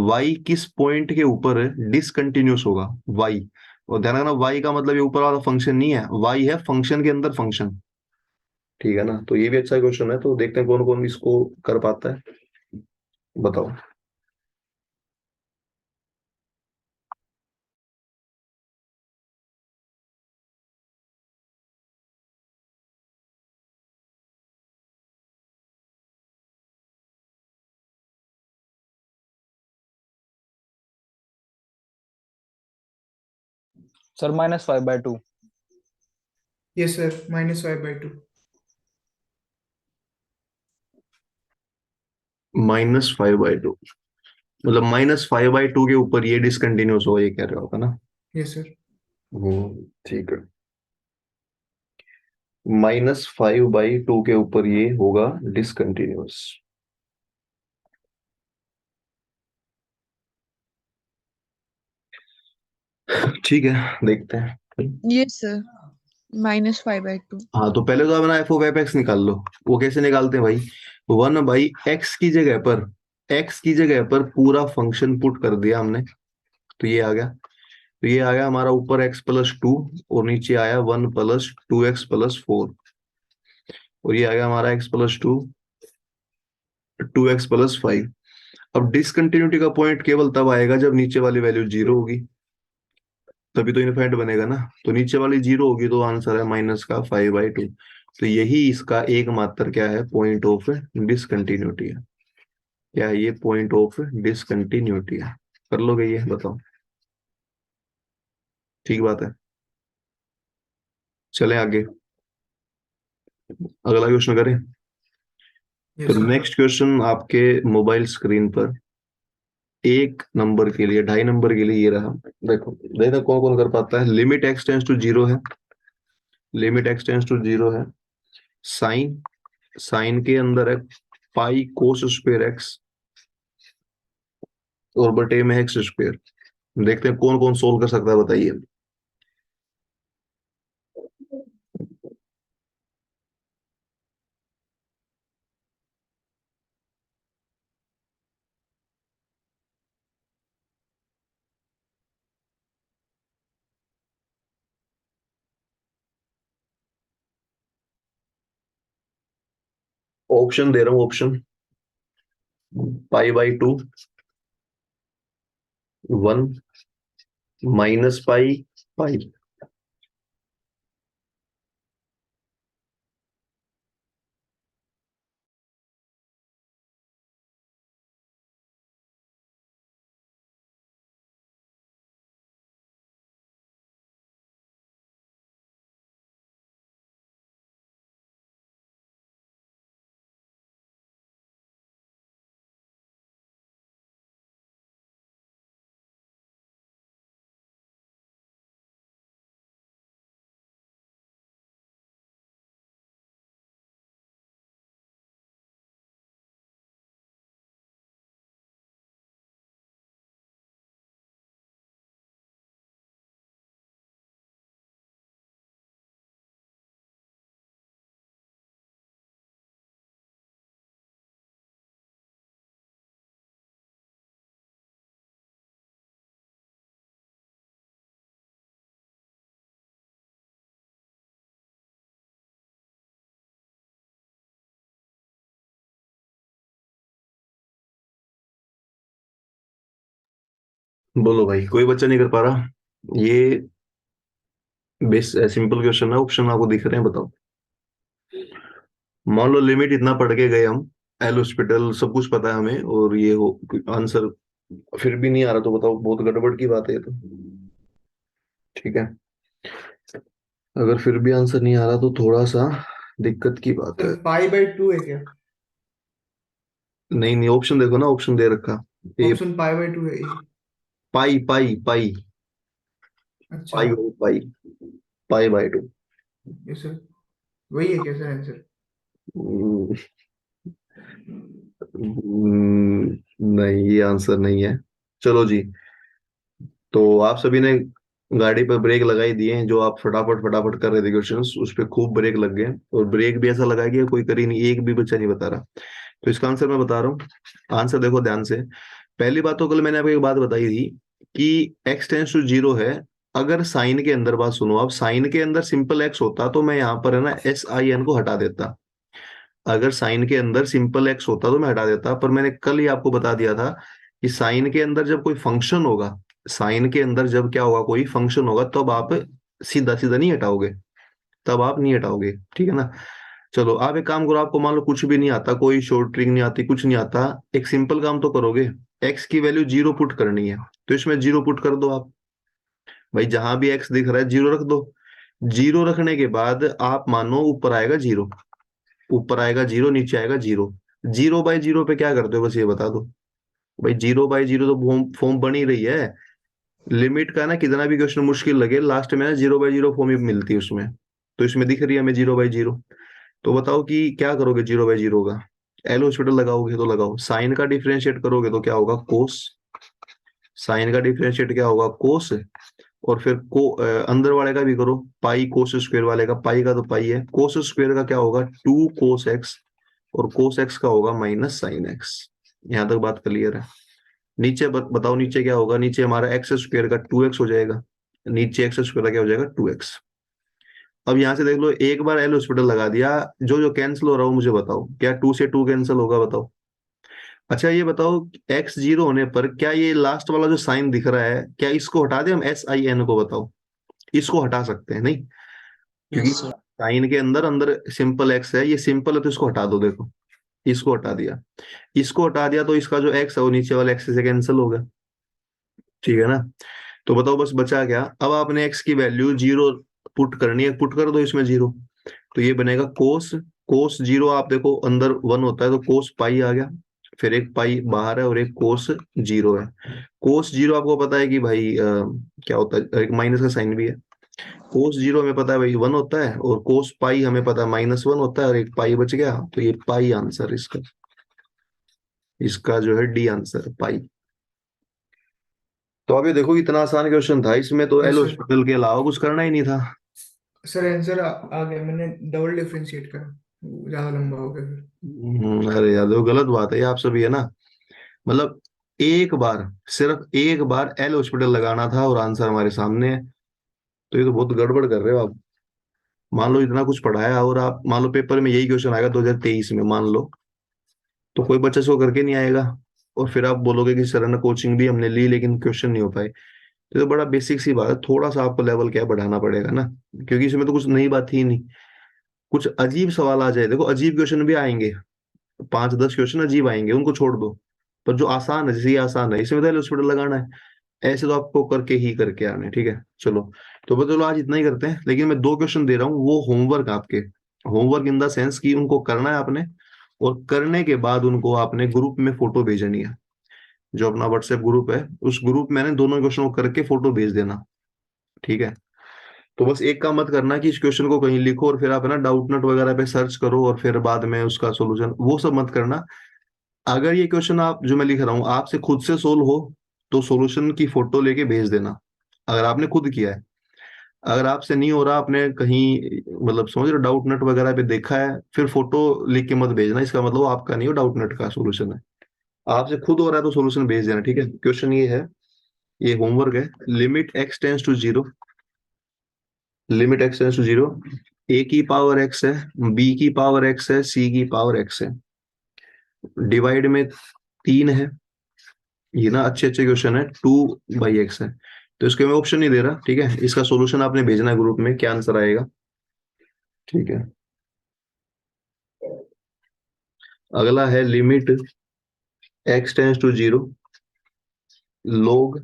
Speaker 1: y किस पॉइंट के ऊपर डिसकंटिन्यूस होगा? y, और ध्यान रखना y का मतलब ये ऊपर वाला फंक्शन नहीं है, y है फंक्शन के अंदर फंक्शन। ठीक है ना? तो ये भी अच्छा क्वेश्चन है, तो देखते हैं कौन कौन इसको कर पाता है, बताओ।
Speaker 3: सर -5/2।
Speaker 2: Yes sir, -5/2।
Speaker 1: -5/2 मतलब -5/2 के ऊपर ये डिसकंटिन्यूस होगा, ये कह रहे होगा ना?
Speaker 2: Yes sir.
Speaker 1: ठीक है। -5/2 के ऊपर ये होगा डिसकंटिन्यूस। ठीक है, देखते हैं।
Speaker 4: Yes, sir. -5/2.
Speaker 1: हाँ, तो पहले तो अपना f(f(x) निकाल लो। वो कैसे निकालते हैं भाई? 1/x की जगह पर, x की जगह पर पूरा फंक्शन पुट कर दिया हमने, तो ये आ गया। तो ये आ गया हमारा ऊपर x+2, और नीचे आया 1+2x+4, और ये आ गया हमारा x+2 2x+5। अब डिसकंटिन्यूटी का पॉइंट केवल तब आएगा जब नीचे वाली वैल्यू 0 होगी, तभी तो इनफाइनाइट बनेगा ना। तो नीचे वाली 0 होगी, तो आंसर है -5/2। तो यही इसका एकमात्र क्या है? पॉइंट ऑफ डिसकंटिन्यूटी है। क्या है ये? पॉइंट ऑफ डिसकंटिन्यूटी है। कर लोगे ये? बताओ। ठीक बात है, चलें आगे। अगला क्वेश्चन करें। तो
Speaker 2: यस सर।
Speaker 1: नेक्स्ट क्वेश्चन आपके मोबाइल स्क्रीन पर 1 नंबर के लिए, 2.5 नंबर के लिए ये रहा। देखो देखो कौन कौन कर पाता है। लिमिट x टेंस टू 0 है, लिमिट x टेंस टू 0 है। साइन, साइन के अंदर है पाई कोस स्क्वायर x, और बटे में एक्स स्क्वायर। देखते हैं कौन कौन सोल्व कर सकता है, बताइए। ऑप्शन दे रहा हूँ, ऑप्शन। π/2, 1, -π, पाई। बोलो भाई, कोई बच्चा नहीं कर पा रहा? ये बेस सिंपल क्वेश्चन है, ऑप्शन आपको दिख रहे हैं, बताओ। मान लो लिमिट इतना पढ़ के गए हम, एल हॉस्पिटल सब कुछ पता है हमें, और ये हो आंसर फिर भी नहीं आ रहा, तो बताओ, बहुत गड़बड़ की बात है ये तो। ठीक है, अगर फिर भी आंसर नहीं आ रहा तो थोड़ा सा दिक्कत की बात है।
Speaker 2: सर π/2 है क्या?
Speaker 1: नहीं नहीं, ऑप्शन देखो ना, ऑप्शन दे रखा ये।
Speaker 2: ऑप्शन π/2 है ये।
Speaker 1: पाई पाई पाई,
Speaker 2: अच्छा।
Speaker 1: पाई पाई, पाई बाय 2।
Speaker 2: ये सर वही है क्या सर आंसर?
Speaker 1: नहीं, ये आंसर नहीं है। चलो जी, तो आप सभी ने गाड़ी पर ब्रेक लगाई दिए हैं, जो आप फटाफट फटाफट कर रहे थे क्वेश्चंस, उस पे खूब ब्रेक लग गए, और ब्रेक भी ऐसा लगा कि कोई कर ही नहीं, एक भी बच्चा नहीं बता रहा। तो इसका आंसर मैं बता रहा हूँ। आंसर देखो ध्यान से। पहली बात तो कल मैंने आपको एक बात बताई थी कि x टेंस टू 0 है। अगर साइन के अंदर, बात सुनो, अब साइन के अंदर सिंपल x होता तो मैं यहाँ पर है ना SIN को हटा देता। अगर साइन के अंदर सिंपल x होता तो मैं हटा देता, पर मैंने कल ही आपको बता दिया था कि साइन के अंदर जब कोई फंक्शन होगा, साइन के अंदर जब क्या होगा, कोई फंक्शन होगा, तब आप सीधा सीधा नहीं हटाओगे, तब आप नहीं हटाओगे, ठीक है ना। चलो, आप एक काम करो, आपको मान लो कुछ भी नहीं आता, कोई शॉर्ट ट्रिक नहीं आती, कुछ नहीं आता, एक सिंपल काम तो करोगे। x की वैल्यू 0 पुट करनी है, तो इसमें 0 पुट कर दो आप। भाई जहां भी x दिख रहा है 0 रख दो। 0 रखने के बाद आप मानो ऊपर आएगा 0, ऊपर आएगा 0, नीचे आएगा 0। 0/0 पे क्या करते हो, बस ये बता दो। भाई 0/0 तो फॉर्म फॉर्म बन ही रही है। लिमिट का ना कितना भी क्वेश्चन मुश्किल लगे, लास्ट में ना 0/0 फॉर्म ही मिलती है उसमें। तो इसमें दिख रही है हमें 0/0। तो बताओ कि क्या करोगे 0/0 का। एल हॉस्पिटल लगाओगे तो लगाओ, साइन का डिफरेंशिएट करोगे तो क्या होगा, कोस। साइन का डिफरेंशिएट क्या होगा, कोस। और फिर अंदर वाले का भी करो, पाई कोस स्क्वायर वाले का, पाई का तो पाई है, कोस स्क्वायर का क्या होगा 2 कोस एक्स, और कोस एक्स का होगा माइनस साइन एक्स। यहां तक बात क्लियर है। नीचे बताओ, नीचे क्या होगा, नीचे हमारा एक्स स्क्वायर का 2x हो जाएगा, नीचे एक्स स्क्वायर का क्या हो जाएगा 2x। अब यहां से देख लो, एक बार एल हॉस्पिटल लगा दिया, जो जो कैंसिल हो रहा हो मुझे बताओ, क्या 2 से 2 कैंसिल होगा, बताओ। अच्छा ये बताओ, x 0 होने पर क्या ये लास्ट वाला जो साइन दिख रहा है, क्या इसको हटा दें हम, SIN को, बताओ। इसको हटा सकते हैं नहीं, क्योंकि
Speaker 5: यस सर।
Speaker 1: साइन के अंदर अंदर सिंपल x है, ये सिंपल है, तो इसको हटा दो, देखो। इसको हटा दिया, इसको हटा दिया, तो इसका जो x है वो नीचे वाले x से कैंसिल होगा, ठीक है ना। तो बताओ बस बचा क्या, अब आपने x की वैल्यू 0 पुट करनी है, पुट कर दो इसमें 0। तो ये बनेगा कोस, कोस 0, आप देखो अंदर 1 होता है तो कोस पाई आ गया, फिर एक पाई बाहर है और एक कोस 0 है। कोस 0 आपको पता है कि भाई क्या होता है, एक माइनस का साइन भी है। कोस 0 हमें पता है भाई 1 होता है, और कोस पाई हमें पता है -1 होता है, और एक पाई बच गया, तो ये पाई आंसर इसका, इसका जो है डी आंसर पाई। तो अब ये देखो, इतना आसान क्वेश्चन था, इसमें तो एल
Speaker 2: यस सर।
Speaker 1: हॉस्पिटल के अलावा कुछ करना ही नहीं था।
Speaker 2: सर आंसर आ गया, मैंने डबल डिफरेंशिएट करा, ज्यादा लंबा हो गया फिर।
Speaker 1: अरे यार देखो, गलत बात है ये, आप सभी है ना, मतलब एक बार, सिर्फ एक बार एल हॉस्पिटल लगाना था और आंसर हमारे सामने है। तो ये तो बहुत गड़बड़ कर रहे हो आप। मान लो इतना कुछ पढ़ाया और आप मान लो पेपर में यही क्वेश्चन आएगा 2023 में, मान लो, तो कोई बच्चा इसको करके नहीं आएगा, और फिर आप बोलोगे कि सर ने कोचिंग भी हमने ली लेकिन क्वेश्चन नहीं हो पाए। तो ये तो बड़ा बेसिक सी बात है, थोड़ा सा आपको लेवल क्या है बढ़ाना पड़ेगा ना, क्योंकि इसमें तो कुछ नई बात थी नहीं। कुछ अजीब सवाल आ जाए, देखो अजीब क्वेश्चन भी आएंगे, 5-10 क्वेश्चन अजीब आएंगे, उनको छोड़ दो। पर जो आसान है, जैसे ये आसान है, इसमें तो हॉस्पिटल लगाना है, ऐसे तो आपको करके ही करके आने हैं, ठीक है। चलो, तो बस चलो आज इतना ही करते हैं, लेकिन मैं 2 क्वेश्चन दे रहा हूँ, वो होमवर्क आपके, होमवर्क इन द सेंस कि उनको करना है आपने, और करने के बाद उनको आपने ग्रुप में फोटो भेजनी है। जो अपना व्हाट्सएप ग्रुप है, उस ग्रुप में ना दोनों क्वेश्चन को करके फोटो भेज देना, ठीक है। तो बस एक काम मत करना कि इस क्वेश्चन को कहीं लिखो और फिर आप है ना डाउट नोट वगैरह पे सर्च करो और फिर बाद में उसका सोल्यूशन, वो सब मत करना। अगर ये क्वेश्चन आप जो मैं लिख रहा हूँ आपसे खुद से सोल्व हो, तो सॉल्यूशन की फोटो लेके भेज देना, अगर आपने खुद किया है। अगर आपसे नहीं हो रहा, आपने कहीं मतलब समझ रहे डाउट नट वगैरह पे देखा है, फिर फोटो लिख के मत भेजना, इसका मतलब आपका नहीं हो, डाउट नट का सॉल्यूशन है। आपसे खुद हो रहा है तो सॉल्यूशन भेज देना, ठीक है। क्वेश्चन ये है, ये होमवर्क है। Limit x tends to 0, limit x tends to 0, a की पावर x है, b की पावर x है, c की पावर x है, डिवाइड में 3 है, ये ना अच्छे अच्छे क्वेश्चन है, 2/x है, तो इसके मैं ऑप्शन नहीं दे रहा, ठीक है। इसका सॉल्यूशन आपने भेजना है ग्रुप में, क्या आंसर आएगा, ठीक है। अगला है limit x tends to 0 log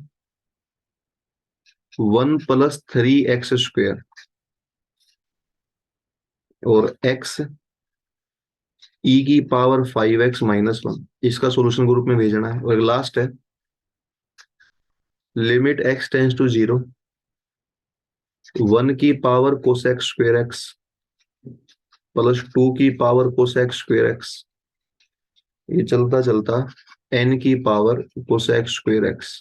Speaker 1: 1 + 3x² और x e⁻⁴ x - 1, इसका सॉल्यूशन ग्रुप में भेजना है। और लास्ट है लिमिट x टेंस टू 0 1 की पावर cos² x प्लस 2 की पावर cos² x, ये चलता चलता n की पावर cos² x,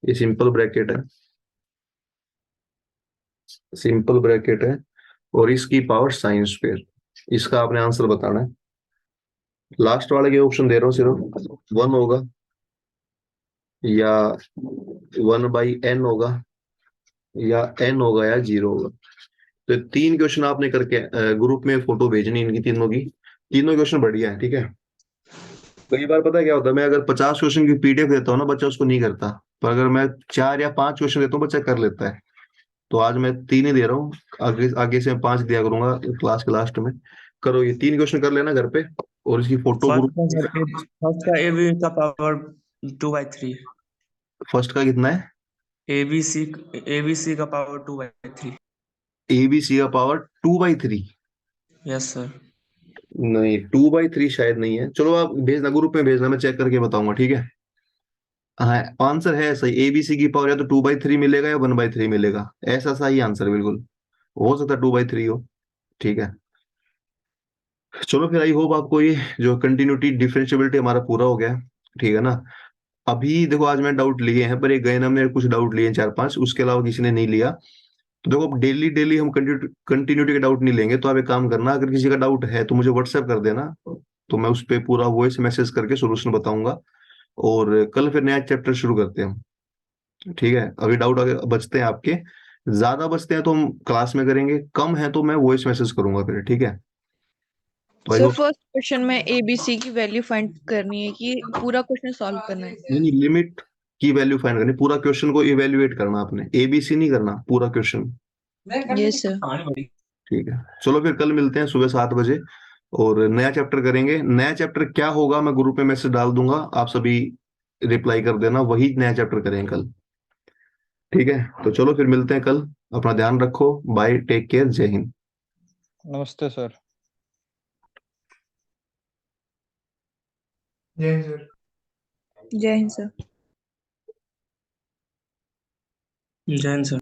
Speaker 1: ये सिंपल ब्रैकेट है, सिंपल ब्रैकेट है, और इसकी पावर sin²। इसका आपने आंसर बताना है। लास्ट वाले के ऑप्शन दे रहा हूँ, सिर्फ 1 होगा या 1/n होगा या n होगा या 0 होगा। तो 3 क्वेश्चन आपने करके ग्रुप में फोटो भेजनी इनकी तीनों की, तीनों क्वेश्चन बढ़िया है, ठीक है। कई बार पता है क्या होता है, मैं अगर 50 क्वेश्चन की पीडीएफ देता हूँ ना, बच्चा उसको नहीं करता, पर अगर मैं 4 या 5 क्वेश्चन देता हूँ बच्चा कर लेता है। तो आज मैं 3 ही दे रहा हूँ, आगे आगे से मैं 5 दिया करूंगा क्लास के लास्ट में। करो, ये 3 क्वेश्चन कर लेना घर पे, और इसकी फोटो
Speaker 5: फर्स्ट
Speaker 1: ग्रुप।
Speaker 5: का सर फर्स्ट का ए बी का पावर 2/3,
Speaker 1: फर्स्ट का कितना है,
Speaker 5: ए बी सी का पावर 2/3।
Speaker 1: ABC का पावर 2/3?
Speaker 5: Yes sir.
Speaker 1: नहीं, 2/3 शायद नहीं है। चलो आप भेजना ग्रुप में, भेजना, मैं चेक करके बताऊंगा, ठीक है। हाँ, आंसर है सही, ABC की पावर या तो 2/3 मिलेगा या 1/3 मिलेगा, ऐसा सही आंसर बिल्कुल हो सकता है 2/3 हो, ठीक है। चलो फिर, आई होप आपको ये जो कंटिन्यूटी डिफरेंशियबिलिटी हमारा पूरा हो गया है, ठीक है ना। अभी देखो, आज मैंने डाउट लिए हैं, पर एक गए हमने कुछ डाउट लिए 4-5, उसके अलावा किसी ने नहीं लिया। तो देखो, अब डेली डेली हम कंटिन्यूटी के डाउट नहीं लेंगे। तो आप एक काम करना, अगर किसी का डाउट है तो मुझे व्हाट्सएप कर देना, तो मैं उस पर पूरा वॉइस मैसेज करके सोल्यूशन बताऊंगा। और कल फिर नया चैप्टर शुरू करते हैं हम, ठीक है। अभी डाउट अगर बचते हैं आपके, ज्यादा बचते हैं तो हम क्लास में करेंगे, कम है तो मैं वॉइस मैसेज करूंगा फिर, ठीक है। तो आई
Speaker 4: सर
Speaker 1: होप।
Speaker 4: फर्स्ट क्वेश्चन में ABC की वैल्यू फाइंड करनी है कि पूरा क्वेश्चन सॉल्व करना है?
Speaker 1: नहीं, लिमिट की वैल्यू फाइंड करनी, पूरा क्वेश्चन को इवेल्युएट करना आपने, ABC नहीं करना, पूरा क्वेश्चन,
Speaker 4: यस सर।
Speaker 1: ठीक है। चलो फिर कल मिलते हैं सुबह 7 बजे, और नया चैप्टर करेंगे। नया चैप्टर क्या होगा मैं ग्रुप में मैसेज डाल दूंगा, आप सभी रिप्लाई कर देना, वही नया चैप्टर करेंगे कल, ठीक है। तो चलो फिर मिलते हैं कल, अपना ध्यान रखो, बाय, टेक केयर, जय हिंद।
Speaker 3: नमस्ते सर।
Speaker 2: जय हिंद सर।
Speaker 4: जय हिंद सर।
Speaker 5: जय हिंद सर।